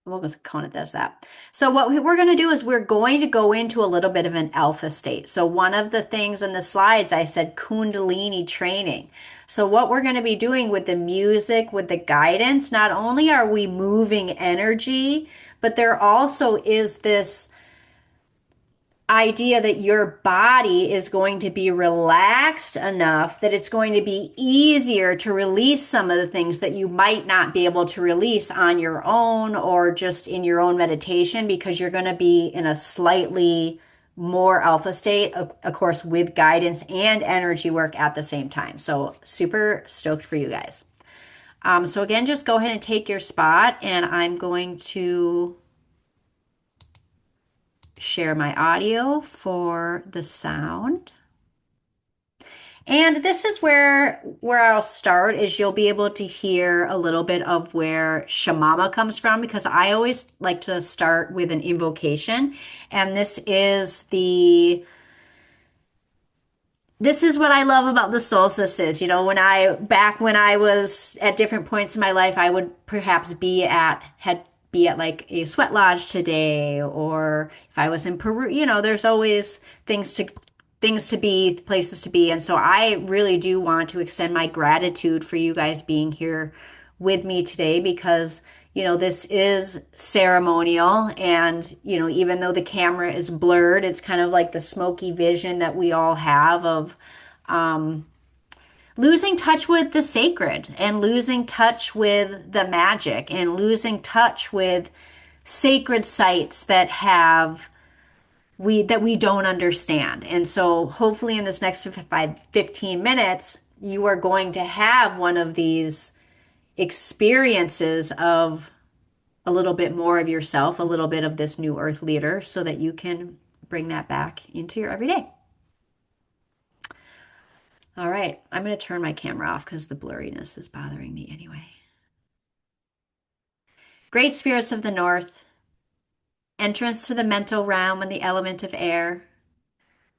We'll just count it as that. So what we're going to do is we're going to go into a little bit of an alpha state. So one of the things in the slides, I said Kundalini training. So what we're going to be doing with the music, with the guidance, not only are we moving energy, but there also is this idea that your body is going to be relaxed enough that it's going to be easier to release some of the things that you might not be able to release on your own or just in your own meditation because you're going to be in a slightly more alpha state, of course, with guidance and energy work at the same time. So super stoked for you guys. So again, just go ahead and take your spot and I'm going to share my audio for the sound. And this is where I'll start is you'll be able to hear a little bit of where shamama comes from because I always like to start with an invocation. And this is what I love about the solstices. You know, when I was at different points in my life, I would perhaps be at like a sweat lodge today, or if I was in Peru, you know, there's always things to be, places to be. And so I really do want to extend my gratitude for you guys being here with me today because, you know, this is ceremonial. And, you know, even though the camera is blurred, it's kind of like the smoky vision that we all have of losing touch with the sacred and losing touch with the magic and losing touch with sacred sites that we don't understand. And so hopefully in this next 15 minutes, you are going to have one of these experiences of a little bit more of yourself, a little bit of this new earth leader, so that you can bring that back into your everyday. All right, I'm going to turn my camera off because the blurriness is bothering me anyway. Great spirits of the north, entrance to the mental realm and the element of air,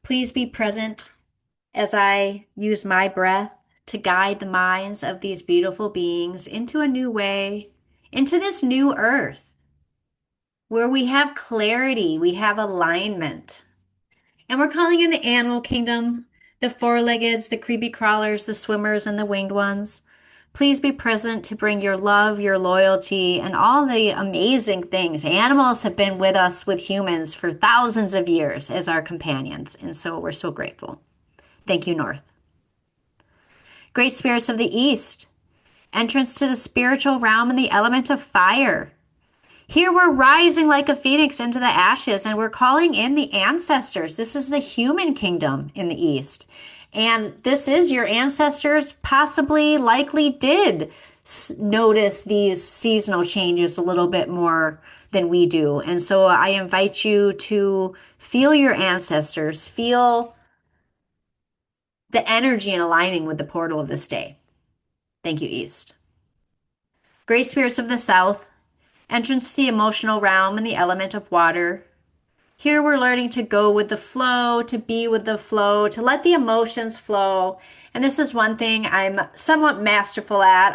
please be present as I use my breath to guide the minds of these beautiful beings into a new way, into this new earth, where we have clarity, we have alignment. And we're calling in the animal kingdom, the four-leggeds, the creepy crawlers, the swimmers, and the winged ones. Please be present to bring your love, your loyalty, and all the amazing things. Animals have been with us, with humans, for thousands of years as our companions, and so we're so grateful. Thank you, North. Great spirits of the East, entrance to the spiritual realm and the element of fire. Here we're rising like a phoenix into the ashes and we're calling in the ancestors. This is the human kingdom in the East. And this is your ancestors possibly likely did notice these seasonal changes a little bit more than we do. And so I invite you to feel your ancestors, feel the energy and aligning with the portal of this day. Thank you, East. Great spirits of the South, entrance to the emotional realm and the element of water. Here we're learning to go with the flow, to be with the flow, to let the emotions flow. And this is one thing I'm somewhat masterful at.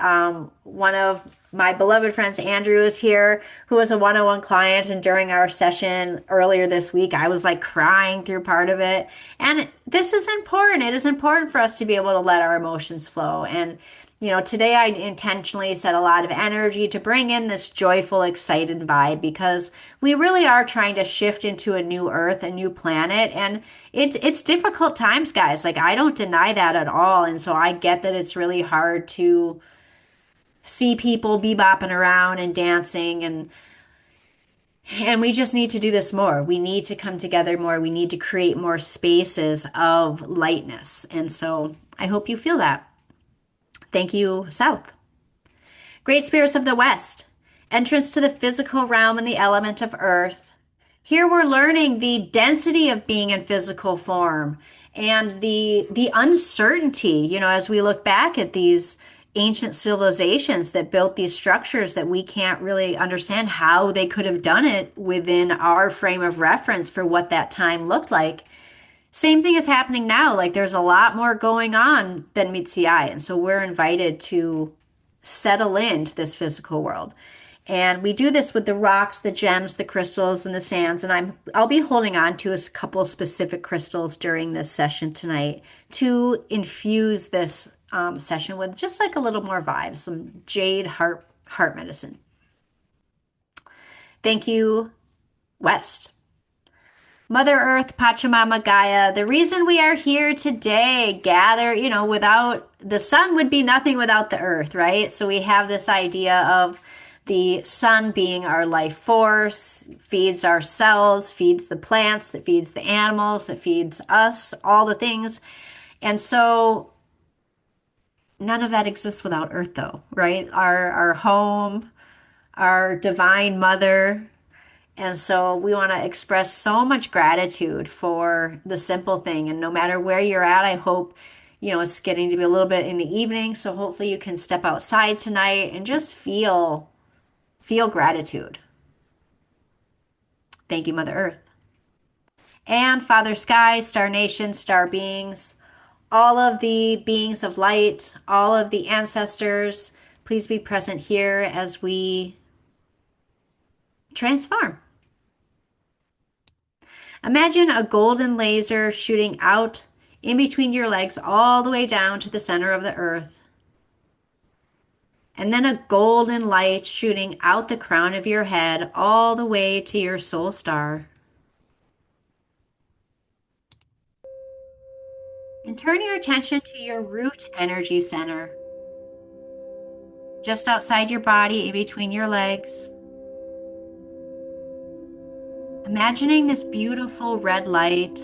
One of my beloved friends, Andrew, is here, who was a one-on-one client. And during our session earlier this week, I was like crying through part of it. And this is important. It is important for us to be able to let our emotions flow. And today I intentionally set a lot of energy to bring in this joyful, excited vibe because we really are trying to shift into a new earth, a new planet. And it's difficult times, guys. Like, I don't deny that at all. And so I get that it's really hard to see people bebopping around and dancing and we just need to do this more. We need to come together more. We need to create more spaces of lightness. And so I hope you feel that. Thank you, South. Great spirits of the West, entrance to the physical realm and the element of earth. Here we're learning the density of being in physical form and the uncertainty, as we look back at these ancient civilizations that built these structures that we can't really understand how they could have done it within our frame of reference for what that time looked like. Same thing is happening now. Like, there's a lot more going on than meets the eye. And so we're invited to settle into this physical world. And we do this with the rocks, the gems, the crystals, and the sands. And I'll be holding on to a couple specific crystals during this session tonight to infuse this session with just like a little more vibe, some jade heart medicine. Thank you, West. Mother Earth, Pachamama Gaia, the reason we are here today, gather, without the sun would be nothing without the earth, right? So we have this idea of the sun being our life force, feeds our cells, feeds the plants, that feeds the animals, that feeds us, all the things. And so none of that exists without earth, though, right? Our home, our divine mother. And so we want to express so much gratitude for the simple thing. And no matter where you're at, I hope, it's getting to be a little bit in the evening. So hopefully you can step outside tonight and just feel gratitude. Thank you, Mother Earth. And Father Sky, Star Nation, Star Beings, all of the beings of light, all of the ancestors, please be present here as we transform. Imagine a golden laser shooting out in between your legs all the way down to the center of the earth. And then a golden light shooting out the crown of your head all the way to your soul star. And turn your attention to your root energy center. Just outside your body, in between your legs. Imagining this beautiful red light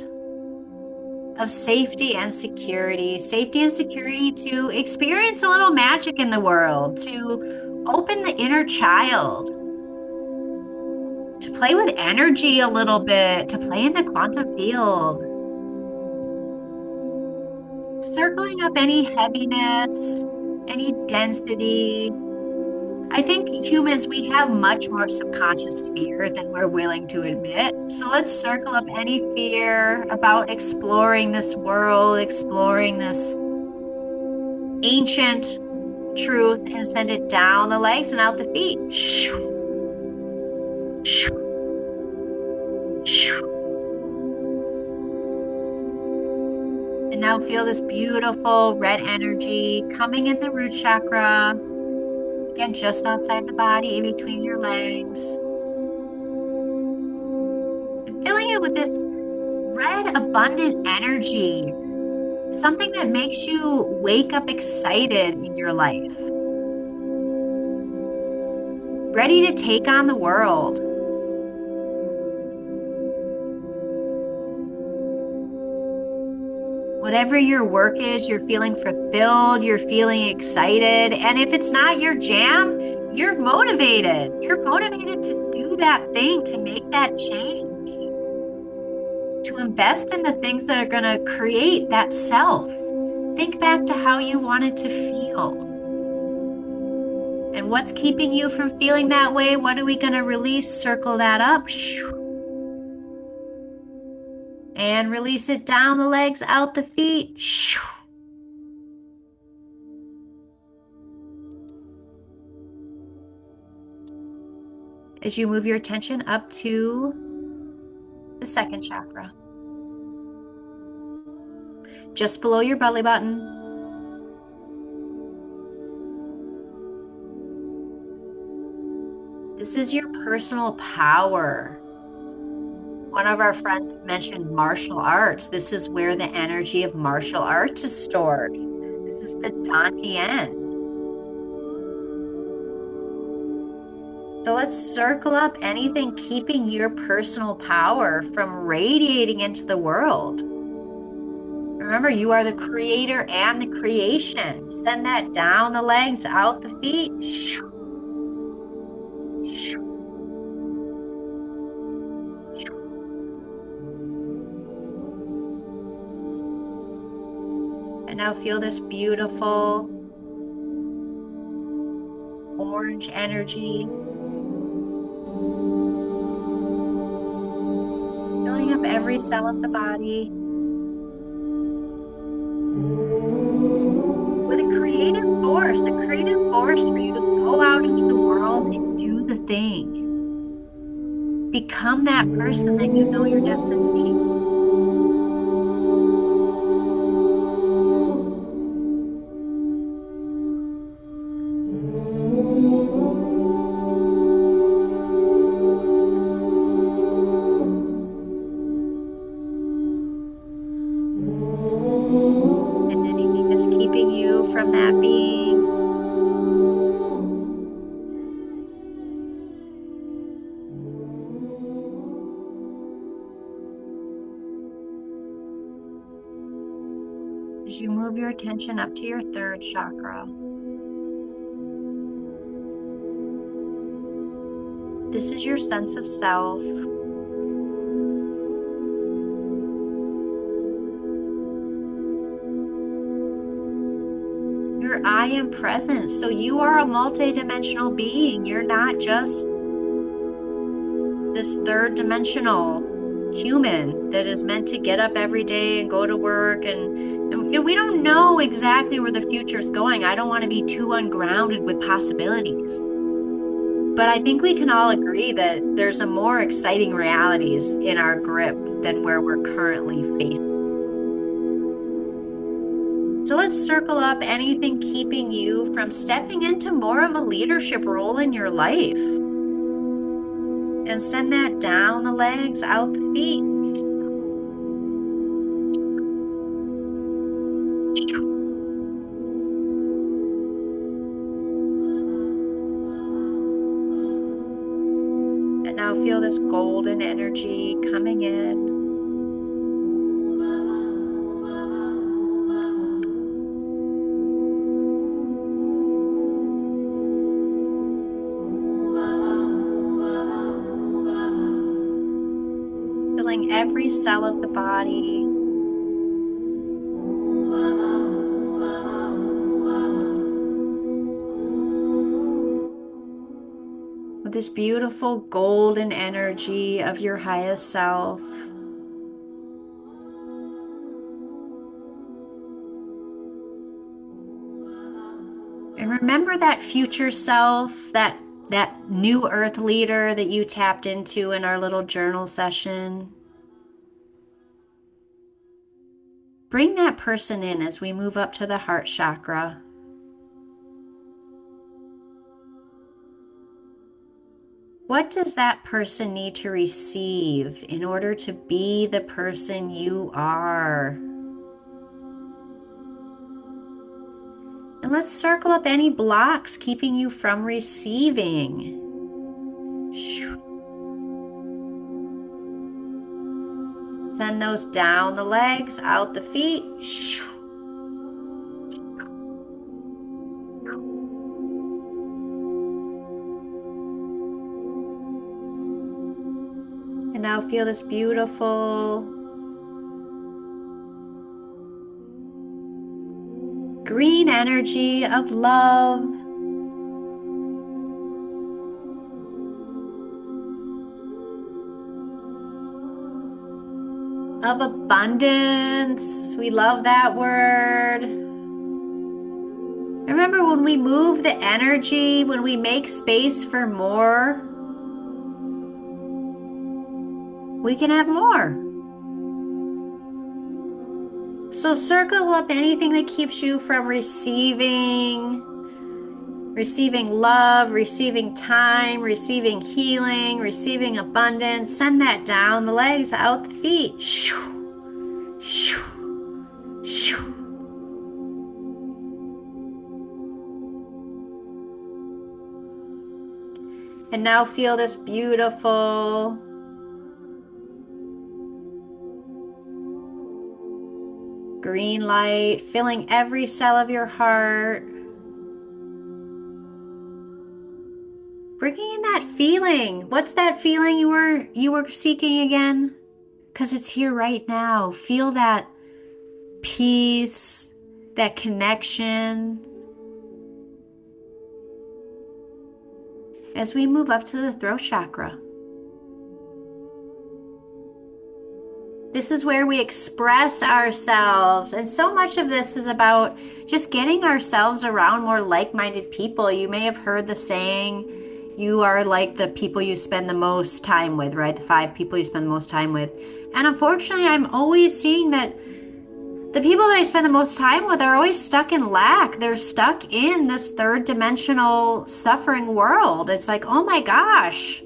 of safety and security to experience a little magic in the world, to open the inner child, to play with energy a little bit, to play in the quantum field. Circling up any heaviness, any density. I think humans, we have much more subconscious fear than we're willing to admit. So let's circle up any fear about exploring this world, exploring this ancient truth, and send it down the legs and out the feet. And now now feel this beautiful red energy coming in the root chakra. Again, just outside the body, in between your legs. And filling it with this red, abundant energy. Something that makes you wake up excited in your life. Ready to take on the world. Whatever your work is, you're feeling fulfilled, you're feeling excited. And if it's not your jam, you're motivated. You're motivated to do that thing, to make that change, to invest in the things that are going to create that self. Think back to how you wanted to feel. And what's keeping you from feeling that way? What are we going to release? Circle that up. And release it down the legs, out the feet. As you move your attention up to the second chakra, just below your belly button. This is your personal power. One of our friends mentioned martial arts. This is where the energy of martial arts is stored. This is the Dantian. So let's circle up anything keeping your personal power from radiating into the world. Remember, you are the creator and the creation. Send that down the legs, out the feet. And now feel this beautiful orange energy filling up every cell of the body with a creative force for you to go out into the world and do the thing. Become that person that you know you're destined to be. Keeping you from that being. As you move your attention up to your third chakra, this is your sense of self. I am present. So you are a multidimensional being. You're not just this third dimensional human that is meant to get up every day and go to work. And we don't know exactly where the future is going. I don't want to be too ungrounded with possibilities. But I think we can all agree that there's a more exciting realities in our grip than where we're currently facing. So let's circle up anything keeping you from stepping into more of a leadership role in your life. And send that down the legs, out the feet. And now feel this golden energy coming in. Every cell of the body. With this beautiful golden energy of your highest self. And remember that future self, that new earth leader that you tapped into in our little journal session. Bring that person in as we move up to the heart chakra. What does that person need to receive in order to be the person you are? And let's circle up any blocks keeping you from receiving. Send those down the legs, out the feet. And now feel this beautiful green energy of love. Of abundance. We love that word. Remember, when we move the energy, when we make space for more, we can have more. So circle up anything that keeps you from receiving love, receiving time, receiving healing, receiving abundance. Send that down the legs, out the feet. Shoo, shoo, shoo. And now feel this beautiful green light filling every cell of your heart. Bringing in that feeling. What's that feeling you were seeking again? Because it's here right now. Feel that peace, that connection. As we move up to the throat chakra. This is where we express ourselves. And so much of this is about just getting ourselves around more like-minded people. You may have heard the saying, you are like the people you spend the most time with, right? The 5 people you spend the most time with. And unfortunately, I'm always seeing that the people that I spend the most time with are always stuck in lack. They're stuck in this 3rd dimensional suffering world. It's like, oh my gosh,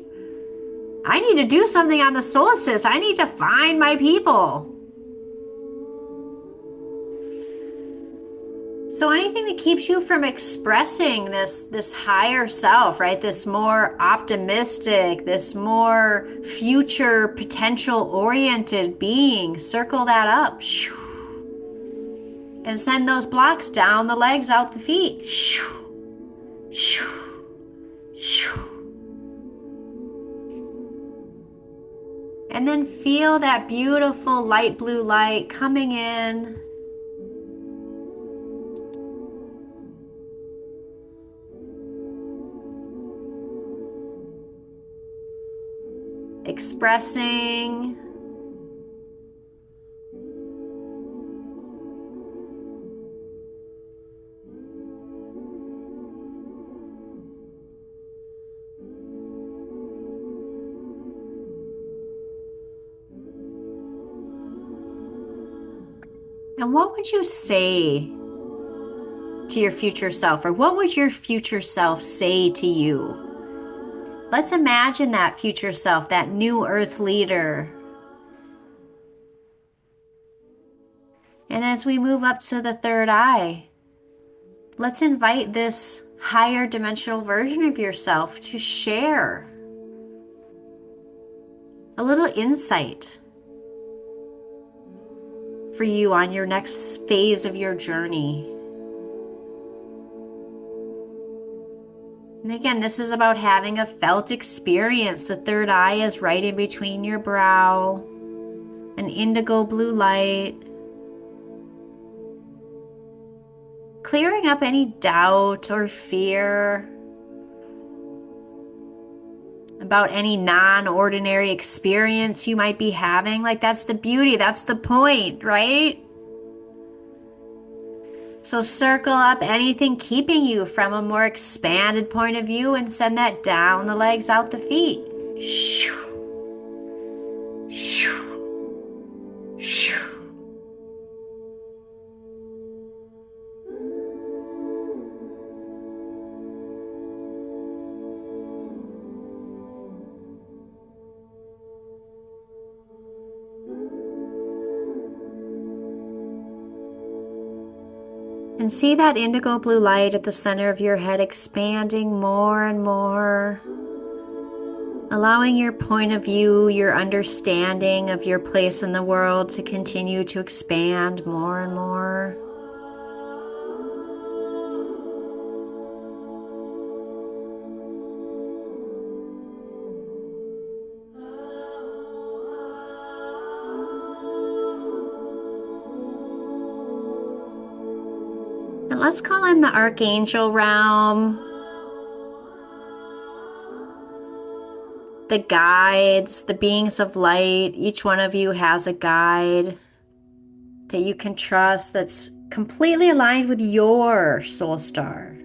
I need to do something on the solstice. I need to find my people. So anything that keeps you from expressing this higher self, right? This more optimistic, this more future potential oriented being, circle that up. And send those blocks down the legs, out the feet. And then feel that beautiful light blue light coming in. Expressing. And what would you say to your future self? Or what would your future self say to you? Let's imagine that future self, that new earth leader. And as we move up to the 3rd eye, let's invite this higher dimensional version of yourself to share a little insight for you on your next phase of your journey. And again, this is about having a felt experience. The 3rd eye is right in between your brow, an indigo blue light. Clearing up any doubt or fear about any non-ordinary experience you might be having. Like, that's the beauty, that's the point, right? So circle up anything keeping you from a more expanded point of view and send that down the legs, out the feet. Shoo. Shoo. Shoo. And see that indigo blue light at the center of your head expanding more and more, allowing your point of view, your understanding of your place in the world to continue to expand more and more. And let's call in the archangel realm, the guides, the beings of light. Each one of you has a guide that you can trust that's completely aligned with your soul star.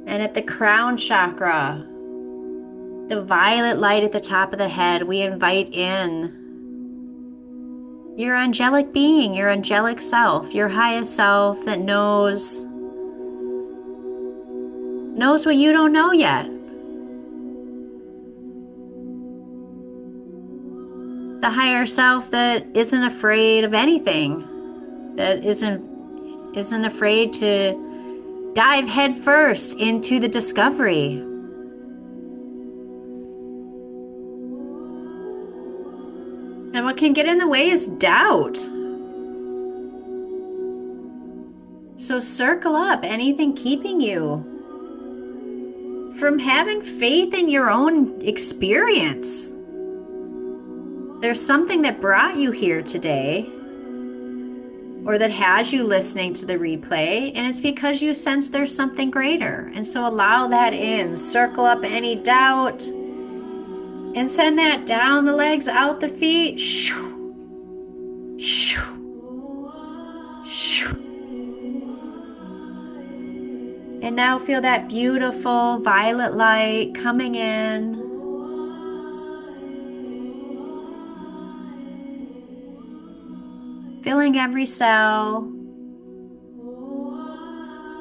And at the crown chakra, the violet light at the top of the head, we invite in your angelic being, your angelic self, your highest self that knows what you don't know yet. The higher self that isn't afraid of anything, that isn't afraid to dive headfirst into the discovery. And what can get in the way is doubt. So circle up anything keeping you from having faith in your own experience. There's something that brought you here today, or that has you listening to the replay, and it's because you sense there's something greater. And so allow that in. Circle up any doubt and send that down the legs, out the feet. Shoo, shoo, shoo. And now feel that beautiful violet light coming in. Filling every cell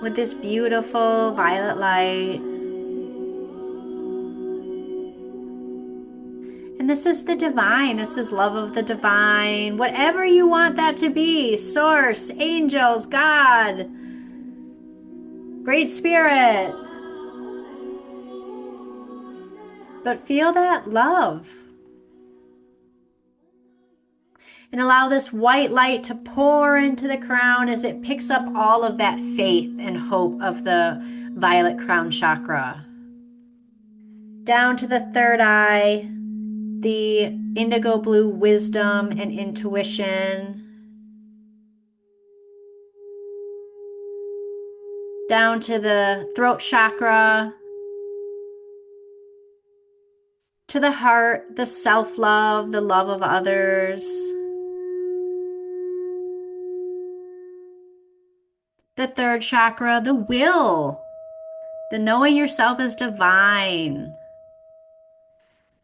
with this beautiful violet light. And this is the divine. This is love of the divine. Whatever you want that to be. Source, angels, God, Great Spirit. But feel that love. And allow this white light to pour into the crown as it picks up all of that faith and hope of the violet crown chakra. Down to the third eye, the indigo blue wisdom and intuition. Down to the throat chakra, to the heart, the self-love, the love of others. The third chakra, the will, the knowing yourself as divine.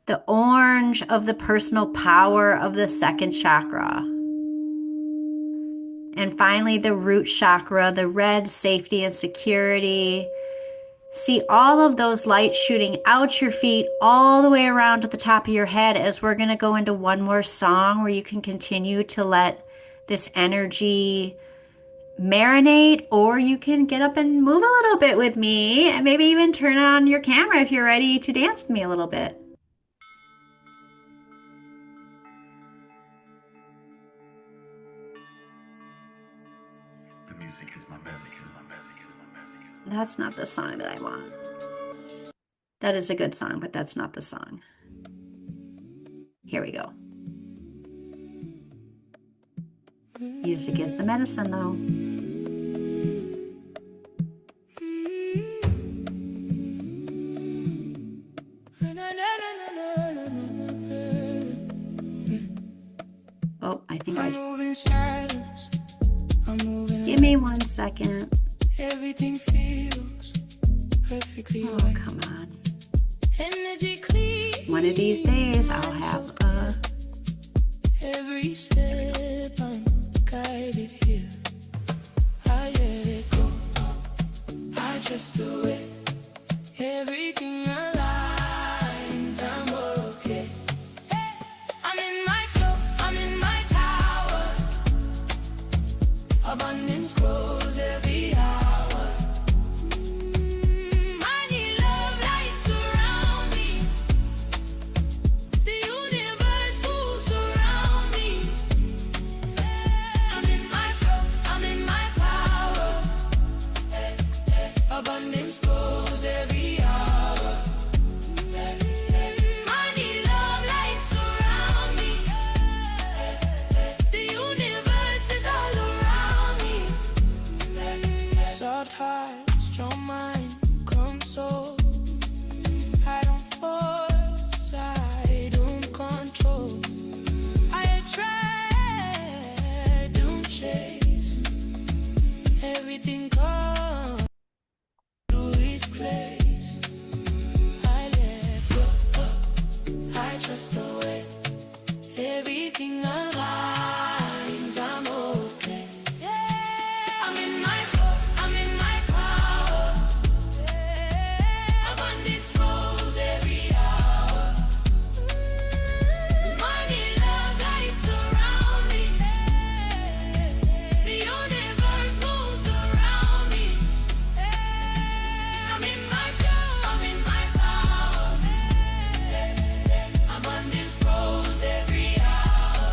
The orange of the personal power of the second chakra. And finally, the root chakra, the red, safety and security. See all of those lights shooting out your feet all the way around to the top of your head as we're going to go into one more song where you can continue to let this energy marinate, or you can get up and move a little bit with me and maybe even turn on your camera if you're ready to dance with me a little bit. The music is my medicine. That's not the song that I want. That is a good song, but that's not the song. Here we go. Music is the medicine, though. Oh, I think Give me 1 second. Everything feels perfectly Oh, come on. One of these days I'll have a... Every step I'm guided here. I let it go. I just do it. Everything aligns. I'm okay. I'm in my flow. I'm in my power. Abundance grows every hour. Money, love, light surround me. The universe moves around me. I'm in my flow, I'm in my power. Abundance grows every hour. Money, love, light surround me. The universe is all around me. Soft heart, strong mind, calm soul. I don't force, I don't control. I attract, don't chase. Everything comes to its place. I let go, I trust the way. Everything aligns, I'm okay. I'm in my flow, I'm in my power. Abundance flows every hour. Money, love, light surround me. The universe moves around me. I'm in my flow, I'm in my power. Abundance grows every hour.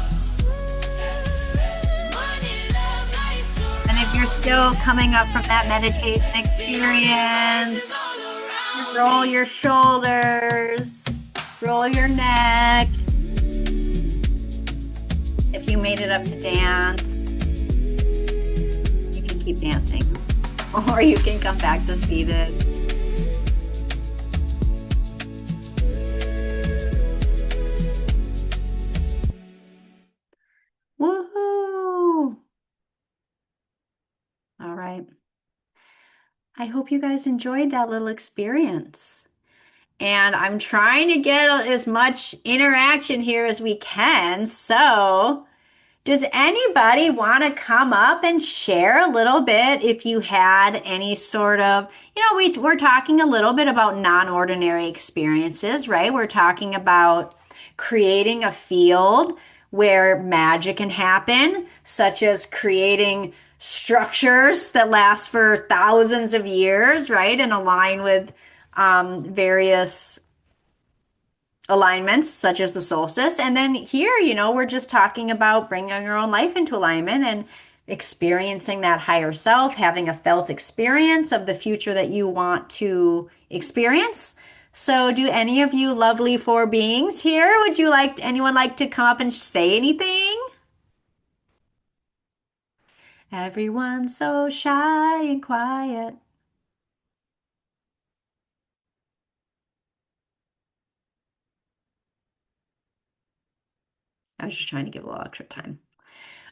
Money, love, light surround me. And if you're still coming up from that meditation experience, All around roll your shoulders, roll your neck. If you made it up to dance, you can keep dancing, or you can come back to seated. Woohoo! All right. I hope you guys enjoyed that little experience. And I'm trying to get as much interaction here as we can. So, does anybody want to come up and share a little bit if you had any sort of, we're talking a little bit about non-ordinary experiences, right? We're talking about creating a field where magic can happen, such as creating structures that last for thousands of years, right? And align with various alignments such as the solstice. And then here, we're just talking about bringing your own life into alignment and experiencing that higher self, having a felt experience of the future that you want to experience. So do any of you lovely four beings here, would you like anyone like to come up and say anything? Everyone's so shy and quiet. I was just trying to give a little extra time.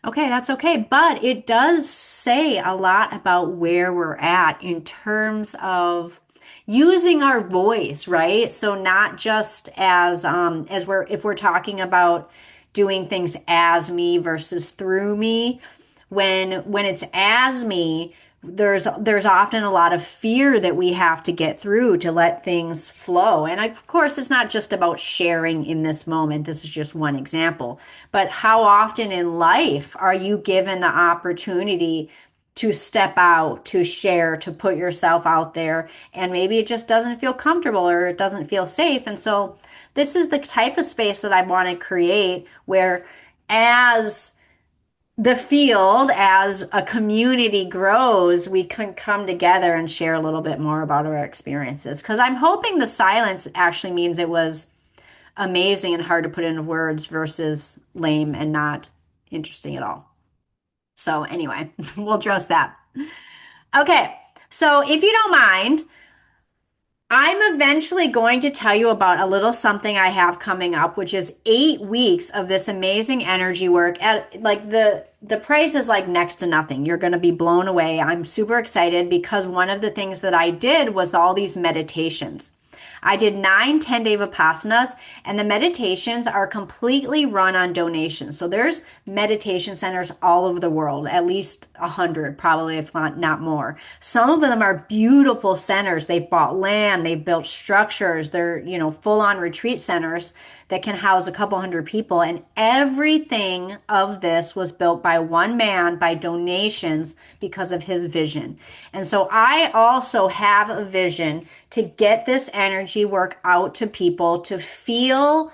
Okay, that's okay. But it does say a lot about where we're at in terms of using our voice, right? So not just as if we're talking about doing things as me versus through me. When it's as me, there's often a lot of fear that we have to get through to let things flow. And of course, it's not just about sharing in this moment. This is just one example. But how often in life are you given the opportunity to step out, to share, to put yourself out there, and maybe it just doesn't feel comfortable or it doesn't feel safe? And so this is the type of space that I want to create where as the field, as a community grows, we can come together and share a little bit more about our experiences. Because I'm hoping the silence actually means it was amazing and hard to put into words versus lame and not interesting at all. So anyway, we'll address that. Okay, so if you don't mind, I'm eventually going to tell you about a little something I have coming up, which is 8 weeks of this amazing energy work. At like the price is like next to nothing. You're going to be blown away. I'm super excited because one of the things that I did was all these meditations. I did 9 10-day Vipassanas, and the meditations are completely run on donations. So there's meditation centers all over the world, at least 100, probably, if not more. Some of them are beautiful centers. They've bought land, they've built structures, they're, full-on retreat centers that can house a couple hundred people. And everything of this was built by one man by donations because of his vision. And so I also have a vision to get this energy work out to people to feel.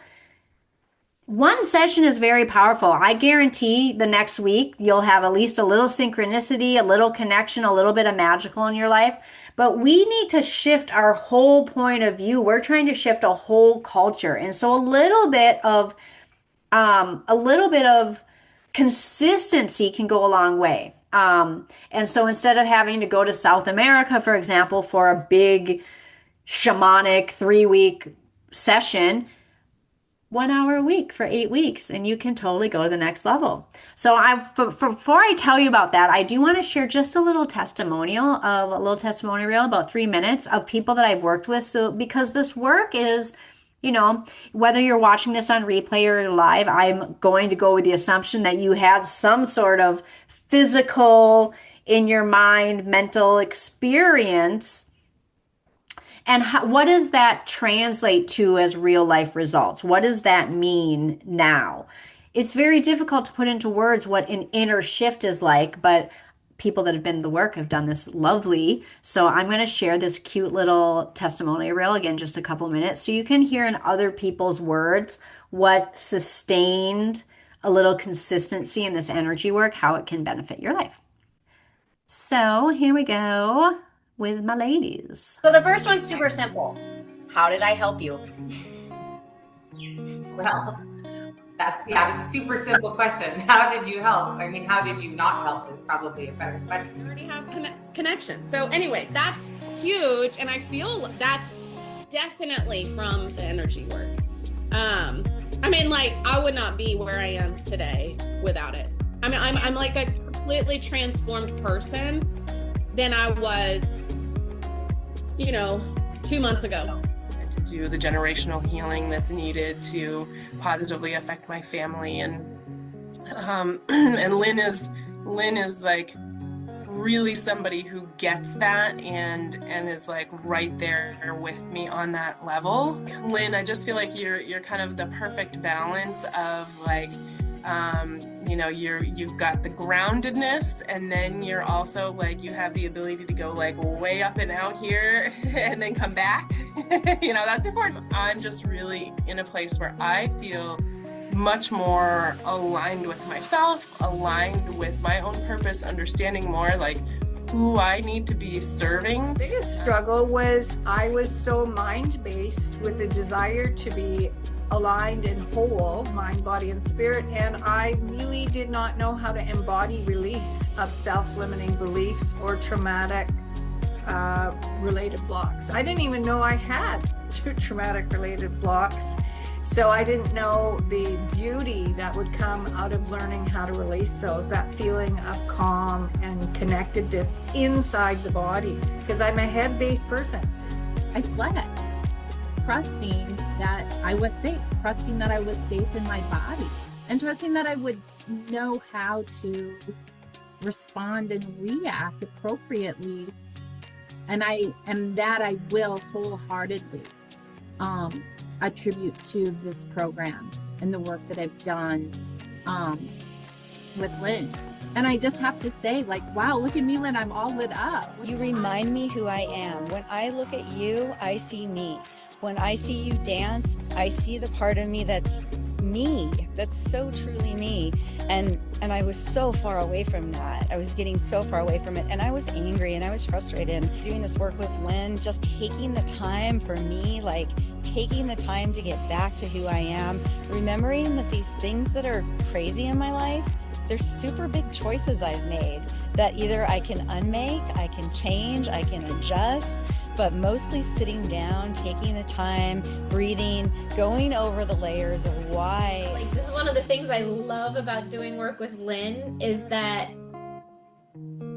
One session is very powerful. I guarantee the next week you'll have at least a little synchronicity, a little connection, a little bit of magical in your life. But we need to shift our whole point of view. We're trying to shift a whole culture. And so a little bit of consistency can go a long way. And so instead of having to go to South America, for example, for a big shamanic 3-week session, 1 hour a week for 8 weeks, and you can totally go to the next level. So before I tell you about that, I do want to share just a little testimonial reel, about 3 minutes, of people that I've worked with. So because this work is, whether you're watching this on replay or live, I'm going to go with the assumption that you had some sort of physical, in your mind, mental experience. And what does that translate to as real life results? What does that mean now? It's very difficult to put into words what an inner shift is like, but people that have been in the work have done this lovely. So I'm going to share this cute little testimonial reel again, just a couple minutes, so you can hear in other people's words what sustained a little consistency in this energy work, how it can benefit your life. So here we go with my ladies. So the first one's super simple. How did I help you? Well, that's a super simple question. How did you help? I mean, how did you not help is probably a better question. I already have connection. So anyway, that's huge. And I feel that's definitely from the energy work. I would not be where I am today without it. I mean, I'm like a completely transformed person than I was, 2 months ago. To do the generational healing that's needed to positively affect my family, and Lynn is like really somebody who gets that and is like right there with me on that level. Lynn, I just feel like you're kind of the perfect balance of like, you've got the groundedness, and then you're also like, you have the ability to go like way up and out here and then come back. That's important. I'm just really in a place where I feel much more aligned with myself, aligned with my own purpose, understanding more like who I need to be serving. The biggest struggle was I was so mind-based with the desire to be aligned and whole, mind, body, and spirit, and I really did not know how to embody release of self-limiting beliefs or traumatic related blocks. I didn't even know I had 2 traumatic related blocks. So I didn't know the beauty that would come out of learning how to release those, that feeling of calm and connectedness inside the body, because I'm a head-based person. I slept, trusting that I was safe, trusting that I was safe in my body, and trusting that I would know how to respond and react appropriately. And I will wholeheartedly attribute to this program and the work that I've done with Lynn. And I just have to say, like, wow, look at me, Lynn, I'm all lit up. You remind me who I am. When I look at you, I see me. When I see you dance, I see the part of me that's me, that's so truly me. And I was so far away from that. I was getting so far away from it, and I was angry and I was frustrated. Doing this work with Lynn, just taking the time for me, like taking the time to get back to who I am, remembering that these things that are crazy in my life, they're super big choices I've made that either I can unmake, I can change, I can adjust, but mostly sitting down, taking the time, breathing, going over the layers of why. Like, this is one of the things I love about doing work with Lynn, is that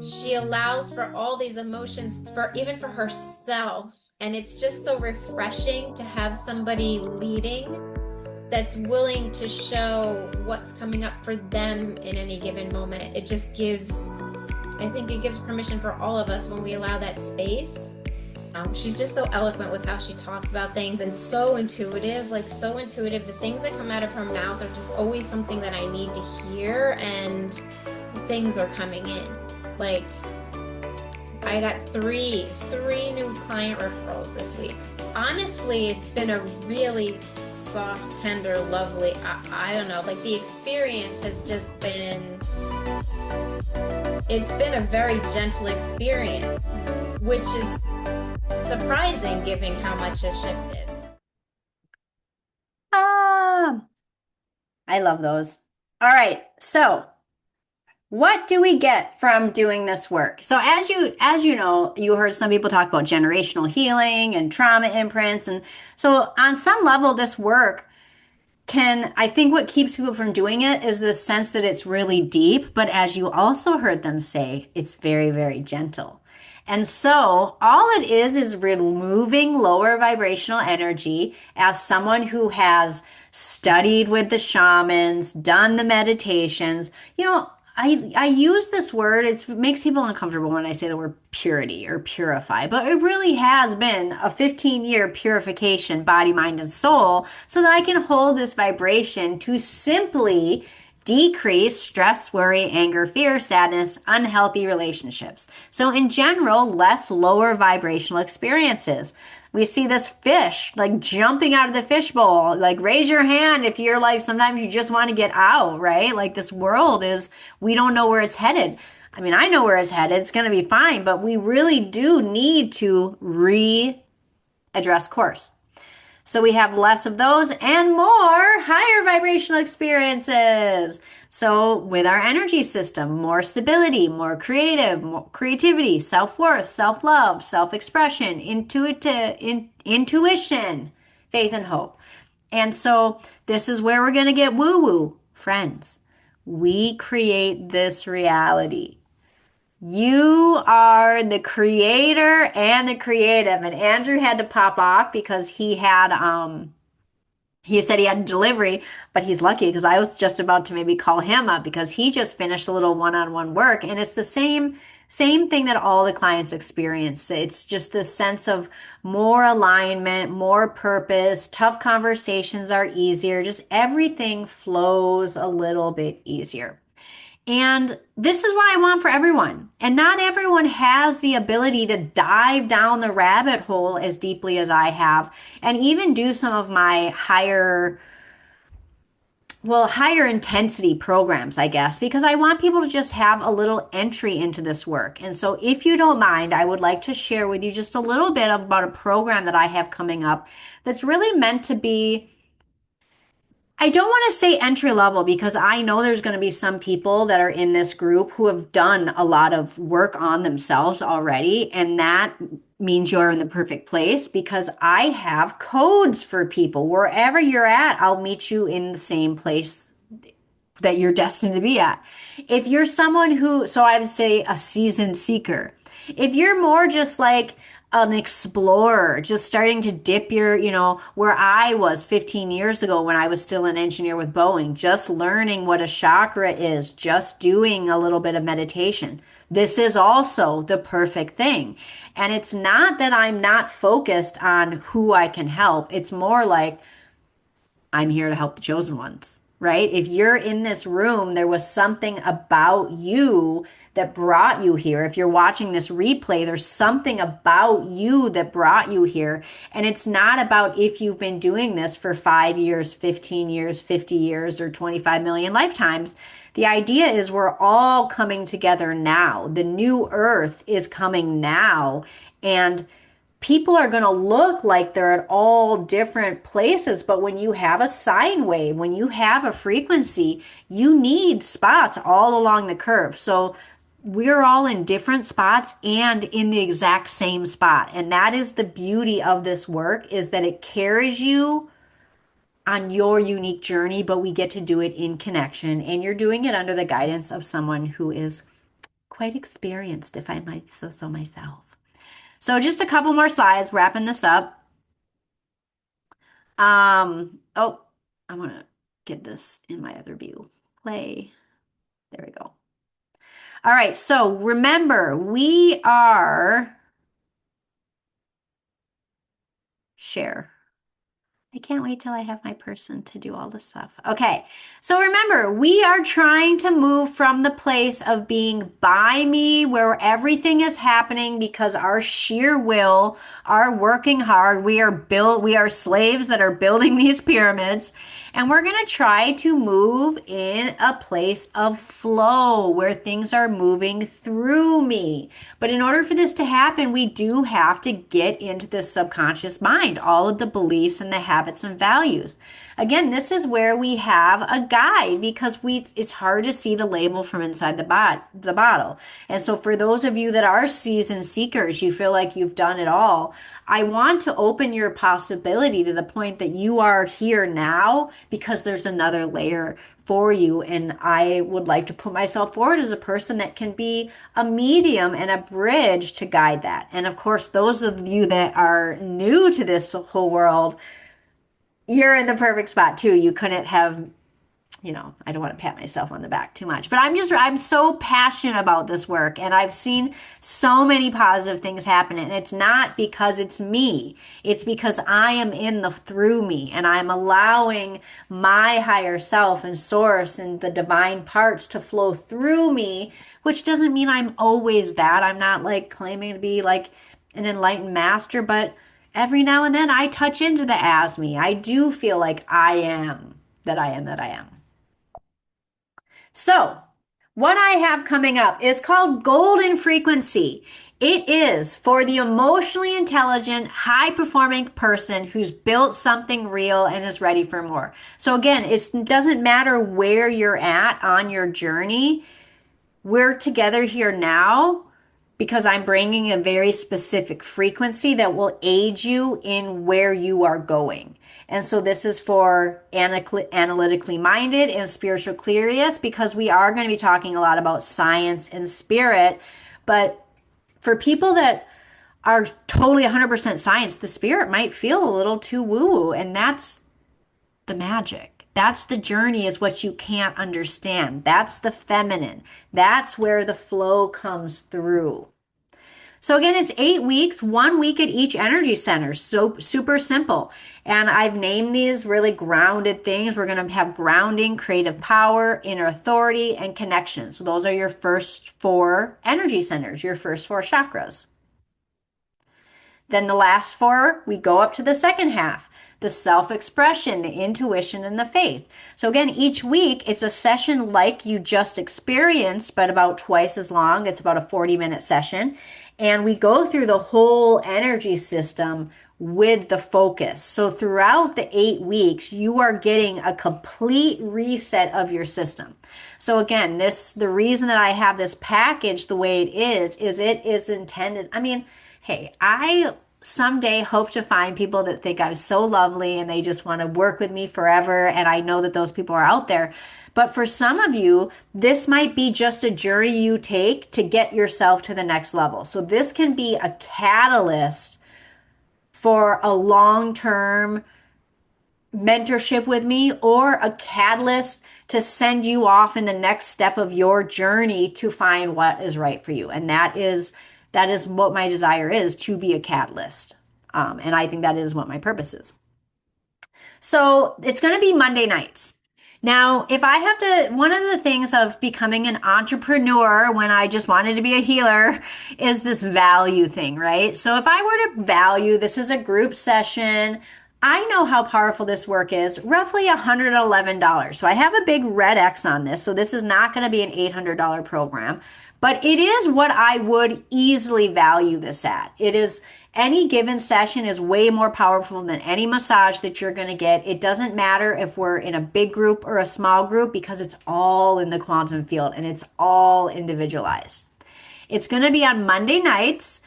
she allows for all these emotions for even for herself. And it's just so refreshing to have somebody leading that's willing to show what's coming up for them in any given moment. It just gives, I think it gives permission for all of us when we allow that space. She's just so eloquent with how she talks about things and so intuitive, like so intuitive. The things that come out of her mouth are just always something that I need to hear, and things are coming in. Like, I got three new client referrals this week. Honestly, it's been a really soft, tender, lovely, I don't know, like the experience has just been, it's been a very gentle experience, which is surprising given how much has shifted. I love those. All right, so what do we get from doing this work? So as you know, you heard some people talk about generational healing and trauma imprints, and so on some level this work can, I think what keeps people from doing it is the sense that it's really deep, but as you also heard them say, it's very, very gentle. And so all it is removing lower vibrational energy. As someone who has studied with the shamans, done the meditations, you know, I use this word, it makes people uncomfortable when I say the word purity or purify, but it really has been a 15-year purification, body, mind, and soul, so that I can hold this vibration to simply decrease stress, worry, anger, fear, sadness, unhealthy relationships. So in general, less lower vibrational experiences. We see this fish like jumping out of the fishbowl. Like, raise your hand if you're like, sometimes you just want to get out, right? Like, this world is, we don't know where it's headed. I mean, I know where it's headed. It's going to be fine, but we really do need to readdress course. So we have less of those and more higher vibrational experiences. So with our energy system, more stability, more creativity, self-worth, self-love, self-expression, intuition, faith and hope. And so this is where we're going to get woo-woo, friends. We create this reality. You are the creator and the creative. And Andrew had to pop off because he said he had a delivery, but he's lucky because I was just about to maybe call him up because he just finished a little one-on-one work, and it's the same thing that all the clients experience. It's just this sense of more alignment, more purpose, tough conversations are easier, just everything flows a little bit easier. And this is what I want for everyone. And not everyone has the ability to dive down the rabbit hole as deeply as I have and even do some of my higher intensity programs, I guess, because I want people to just have a little entry into this work. And so if you don't mind, I would like to share with you just a little bit about a program that I have coming up that's really meant to be, I don't want to say entry level because I know there's going to be some people that are in this group who have done a lot of work on themselves already. And that means you're in the perfect place because I have codes for people. Wherever you're at, I'll meet you in the same place that you're destined to be at. If you're someone who, so I would say a seasoned seeker, if you're more just like an explorer, just starting to dip your, where I was 15 years ago when I was still an engineer with Boeing, just learning what a chakra is, just doing a little bit of meditation. This is also the perfect thing. And it's not that I'm not focused on who I can help. It's more like I'm here to help the chosen ones, right? If you're in this room, there was something about you that brought you here. If you're watching this replay, there's something about you that brought you here. And it's not about if you've been doing this for 5 years, 15 years, 50 years, or 25 million lifetimes. The idea is we're all coming together now. The new earth is coming now. And people are going to look like they're at all different places, but when you have a sine wave, when you have a frequency, you need spots all along the curve. So we're all in different spots and in the exact same spot. And that is the beauty of this work, is that it carries you on your unique journey, but we get to do it in connection, and you're doing it under the guidance of someone who is quite experienced, if I might say so myself. So just a couple more slides, wrapping this up. Oh, I want to get this in my other view. Play. There we go. All right, so remember, we are share. I can't wait till I have my person to do all this stuff. Okay, so remember, we are trying to move from the place of being by me, where everything is happening because our sheer will, our working hard, we are slaves that are building these pyramids, and we're going to try to move in a place of flow where things are moving through me. But in order for this to happen, we do have to get into the subconscious mind, all of the beliefs and the habits and values. Again, this is where we have a guide because it's hard to see the label from inside the bottle. And so for those of you that are seasoned seekers, you feel like you've done it all, I want to open your possibility to the point that you are here now because there's another layer for you. And I would like to put myself forward as a person that can be a medium and a bridge to guide that. And of course, those of you that are new to this whole world, you're in the perfect spot too. You couldn't have, I don't want to pat myself on the back too much, but I'm so passionate about this work and I've seen so many positive things happen. And it's not because it's me, it's because I am in the through me and I'm allowing my higher self and source and the divine parts to flow through me, which doesn't mean I'm always that. I'm not like claiming to be like an enlightened master, but every now and then I touch into the as me. I do feel like I am that I am that I am. So, what I have coming up is called Golden Frequency. It is for the emotionally intelligent, high-performing person who's built something real and is ready for more. So again, it doesn't matter where you're at on your journey. We're together here now because I'm bringing a very specific frequency that will aid you in where you are going. And so this is for analytically minded and spiritual curious because we are going to be talking a lot about science and spirit. But for people that are totally 100% science, the spirit might feel a little too woo-woo, and that's the magic. That's the journey, is what you can't understand. That's the feminine. That's where the flow comes through. So again, it's 8 weeks, 1 week at each energy center. So super simple. And I've named these really grounded things. We're going to have grounding, creative power, inner authority, and connection. So those are your first 4 energy centers, your first 4 chakras. Then the last 4, we go up to the second half, the self-expression, the intuition, and the faith. So again, each week it's a session like you just experienced, but about twice as long. It's about a 40-minute session. And we go through the whole energy system with the focus. So throughout the 8 weeks, you are getting a complete reset of your system. So again, the reason that I have this package the way it is it is intended. I mean, hey, I someday hope to find people that think I'm so lovely and they just want to work with me forever. And I know that those people are out there. But for some of you, this might be just a journey you take to get yourself to the next level. So this can be a catalyst for a long-term mentorship with me, or a catalyst to send you off in the next step of your journey to find what is right for you. And that is what my desire is, to be a catalyst. And I think that is what my purpose is. So it's going to be Monday nights. Now, if I have to, one of the things of becoming an entrepreneur when I just wanted to be a healer is this value thing, right? So if I were to value, this is a group session, I know how powerful this work is, roughly $111. So I have a big red X on this. So this is not going to be an $800 program, but it is what I would easily value this at. It is, any given session is way more powerful than any massage that you're going to get. It doesn't matter if we're in a big group or a small group because it's all in the quantum field and it's all individualized. It's going to be on Monday nights.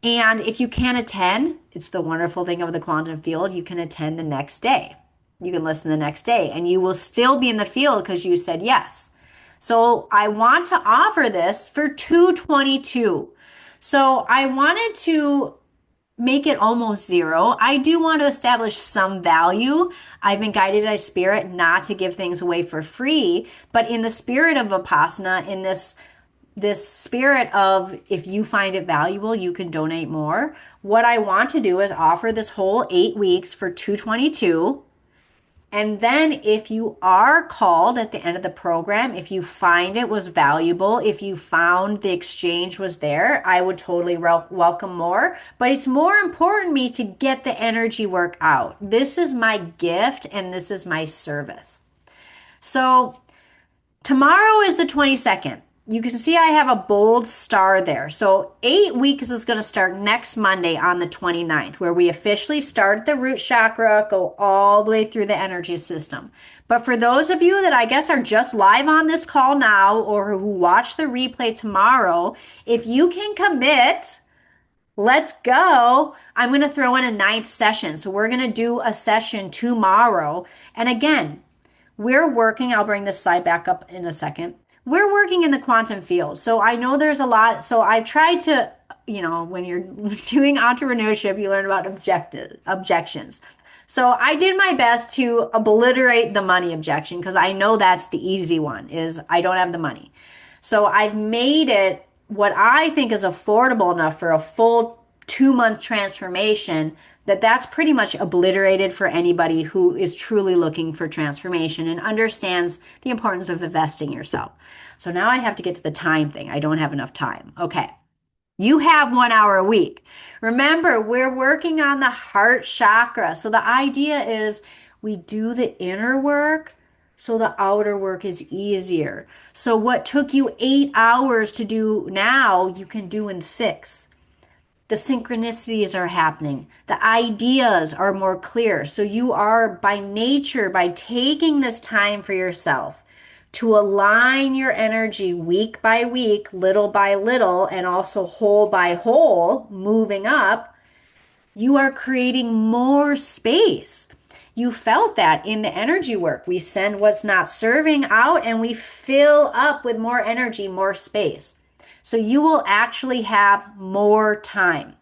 And if you can't attend, it's the wonderful thing of the quantum field. You can attend the next day. You can listen the next day and you will still be in the field because you said yes. So I want to offer this for 222. So I wanted to make it almost zero. I do want to establish some value. I've been guided by spirit not to give things away for free, but in the spirit of Vipassana, in this spirit of if you find it valuable, you can donate more. What I want to do is offer this whole 8 weeks for 222. And then if you are called at the end of the program, if you find it was valuable, if you found the exchange was there, I would totally welcome more. But it's more important to me to get the energy work out. This is my gift and this is my service. So tomorrow is the 22nd. You can see I have a bold star there. So 8 weeks is going to start next Monday on the 29th, where we officially start at the root chakra, go all the way through the energy system. But for those of you that I guess are just live on this call now or who watch the replay tomorrow, if you can commit, let's go. I'm going to throw in a 9th session. So we're going to do a session tomorrow. And again, we're working, I'll bring this slide back up in a second. We're working in the quantum field. So I know there's a lot. So I tried to, when you're doing entrepreneurship, you learn about objections. So I did my best to obliterate the money objection because I know that's the easy one is I don't have the money. So I've made it what I think is affordable enough for a full 2-month transformation that's pretty much obliterated for anybody who is truly looking for transformation and understands the importance of investing in yourself. So now I have to get to the time thing. I don't have enough time. Okay. You have 1 hour a week. Remember, we're working on the heart chakra. So the idea is we do the inner work so the outer work is easier. So what took you 8 hours to do now, you can do in 6. The synchronicities are happening. The ideas are more clear. So you are by nature, by taking this time for yourself to align your energy week by week, little by little, and also whole by whole, moving up, you are creating more space. You felt that in the energy work. We send what's not serving out and we fill up with more energy, more space. So you will actually have more time.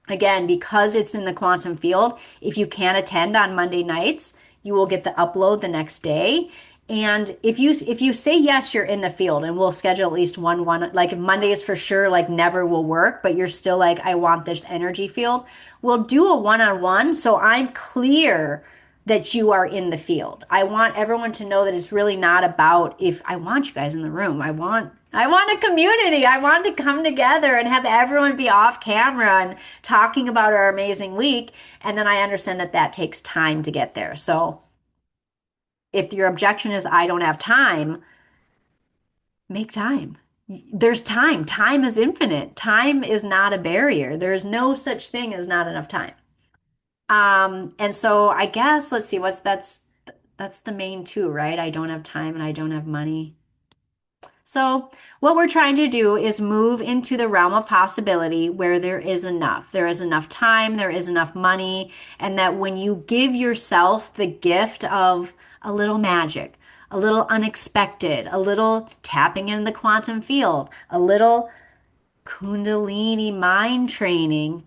Again, because it's in the quantum field, if you can't attend on Monday nights, you will get the upload the next day. And if you say yes, you're in the field and we'll schedule at least one, like if Monday is for sure, like never will work, but you're still like, I want this energy field. We'll do a one-on-one. So I'm clear that you are in the field. I want everyone to know that it's really not about if I want you guys in the room. I want a community. I want to come together and have everyone be off camera and talking about our amazing week. And then I understand that takes time to get there. So if your objection is I don't have time, make time. There's time. Time is infinite. Time is not a barrier. There's no such thing as not enough time. And so I guess, let's see, that's the main two, right? I don't have time and I don't have money. So what we're trying to do is move into the realm of possibility where there is enough. There is enough time, there is enough money, and that when you give yourself the gift of a little magic, a little unexpected, a little tapping in the quantum field, a little Kundalini mind training,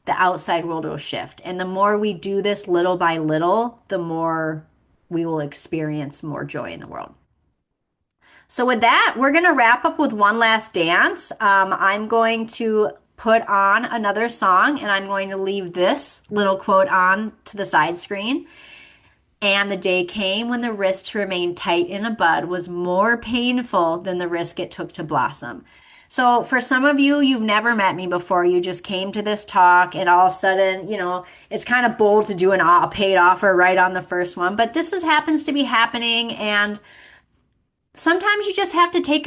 the outside world will shift. And the more we do this little by little, the more we will experience more joy in the world. So with that, we're going to wrap up with one last dance. I'm going to put on another song and I'm going to leave this little quote on to the side screen. And the day came when the risk to remain tight in a bud was more painful than the risk it took to blossom. So for some of you, you've never met me before. You just came to this talk and all of a sudden, it's kind of bold to do a paid offer right on the first one. But this happens to be happening, and sometimes you just have to take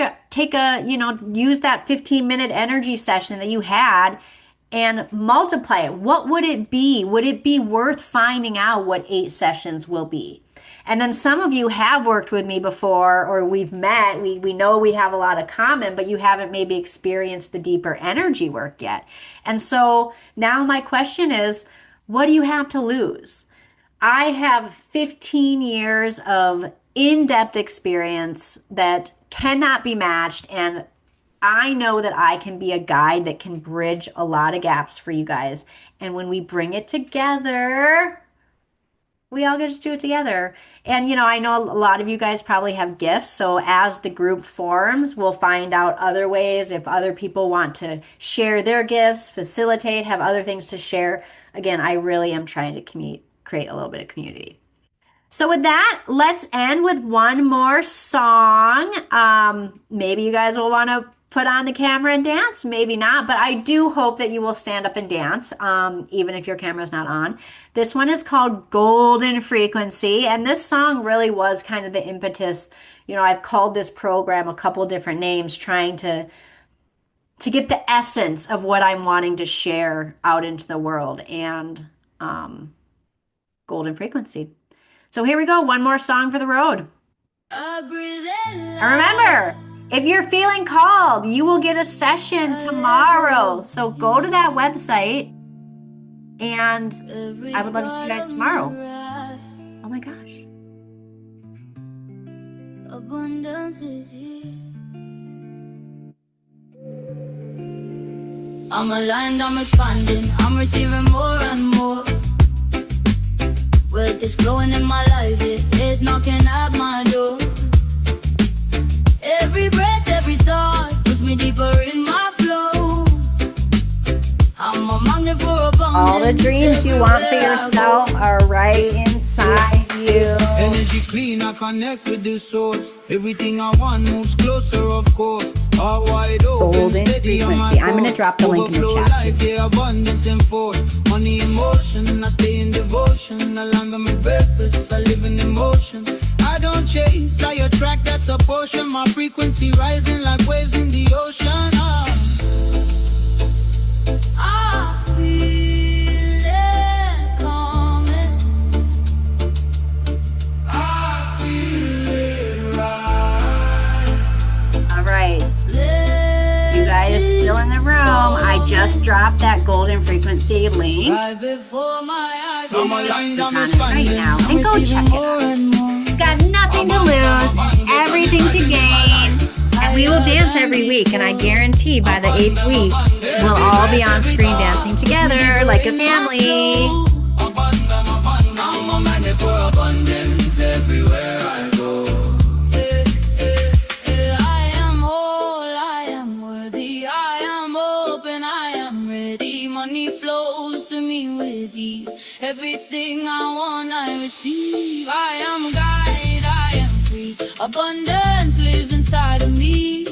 a use that 15-minute energy session that you had and multiply it. What would it be? Would it be worth finding out what 8 sessions will be? And then some of you have worked with me before, or we've met. We know we have a lot of common, but you haven't maybe experienced the deeper energy work yet. And so now my question is, what do you have to lose? I have 15 years of in-depth experience that cannot be matched. And I know that I can be a guide that can bridge a lot of gaps for you guys. And when we bring it together, we all get to do it together. And, I know a lot of you guys probably have gifts. So as the group forms, we'll find out other ways if other people want to share their gifts, facilitate, have other things to share. Again, I really am trying to create a little bit of community. So with that, let's end with one more song. Maybe you guys will want to put on the camera and dance, maybe not, but I do hope that you will stand up and dance, even if your camera's not on. This one is called Golden Frequency, and this song really was kind of the impetus. I've called this program a couple different names, trying to get the essence of what I'm wanting to share out into the world, and Golden Frequency. So here we go, one more song for the road. And remember, if you're feeling called, you will get a session tomorrow. So go to that website, and I would love to see you guys tomorrow. Oh my gosh. Abundance is here. I'm aligned, I'm expanding, I'm receiving more and more. Wealth is flowing in my life, it is knocking at my door. Every breath, every thought puts me deeper in my flow. I'm a magnet for abundance. All the dreams you want for yourself are right inside you. Energy clean, I connect with the source. Everything I want moves closer, of course. All wide open, Golden Frequency. I'm going to drop the link in the chat. Life, yeah, abundance and force. Money, emotion, I stay in devotion. I land on my purpose, I live in emotion. I don't chase, I attract, that's the portion. My frequency rising like waves in the ocean. I feel it coming. I feel it right. All right. You guys still in the room. I just dropped that Golden Frequency link. Right before my eyes. So just click on it right now and go check it out. You've got nothing to lose, everything to gain. And we will dance every week, and I guarantee by the 8th week, we'll all be on screen dancing together like a family. I'm a magnet for abundance everywhere I go. I am whole, I am worthy, I am open, I am ready. Money flows to me with ease. Everything I want, I receive. I am guide, I am free. Abundance lives inside of me.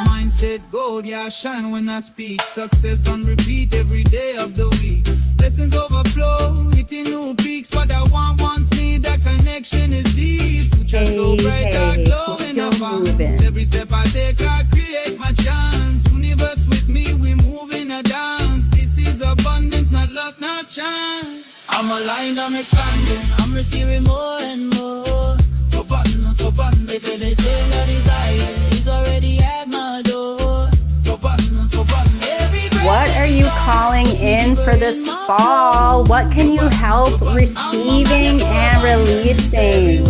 Mindset gold, yeah, I shine when I speak. Success on repeat every day of the week. Blessings overflow, hitting new peaks. What I want wants me, that connection is deep. Future so bright, I glow in abundance. Every step I take, I create my chance. Universe with me, we move in a dance. This is abundance, not luck, not chance. I'm aligned, I'm expanding, I'm receiving more and more. If it is a desire, it's already at my door. What are you calling in for this fall? What can you help receiving and releasing?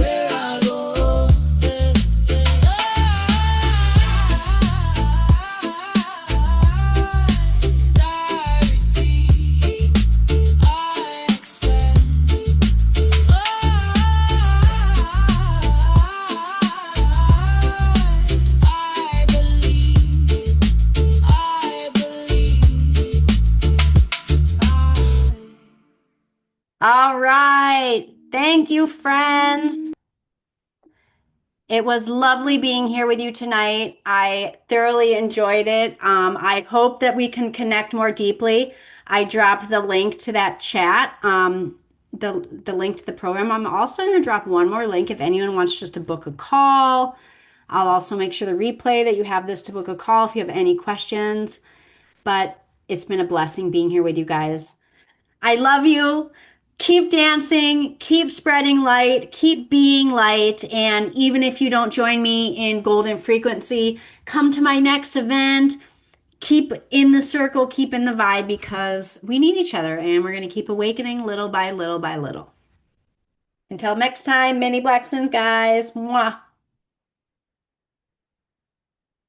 All right. Thank you, friends. It was lovely being here with you tonight. I thoroughly enjoyed it. I hope that we can connect more deeply. I dropped the link to that chat, the link to the program. I'm also going to drop one more link if anyone wants just to book a call. I'll also make sure the replay that you have this to book a call if you have any questions. But it's been a blessing being here with you guys. I love you. Keep dancing, keep spreading light, keep being light. And even if you don't join me in Golden Frequency, come to my next event. Keep in the circle, keep in the vibe, because we need each other, and we're going to keep awakening little by little by little. Until next time, mini black suns, guys. Mwah.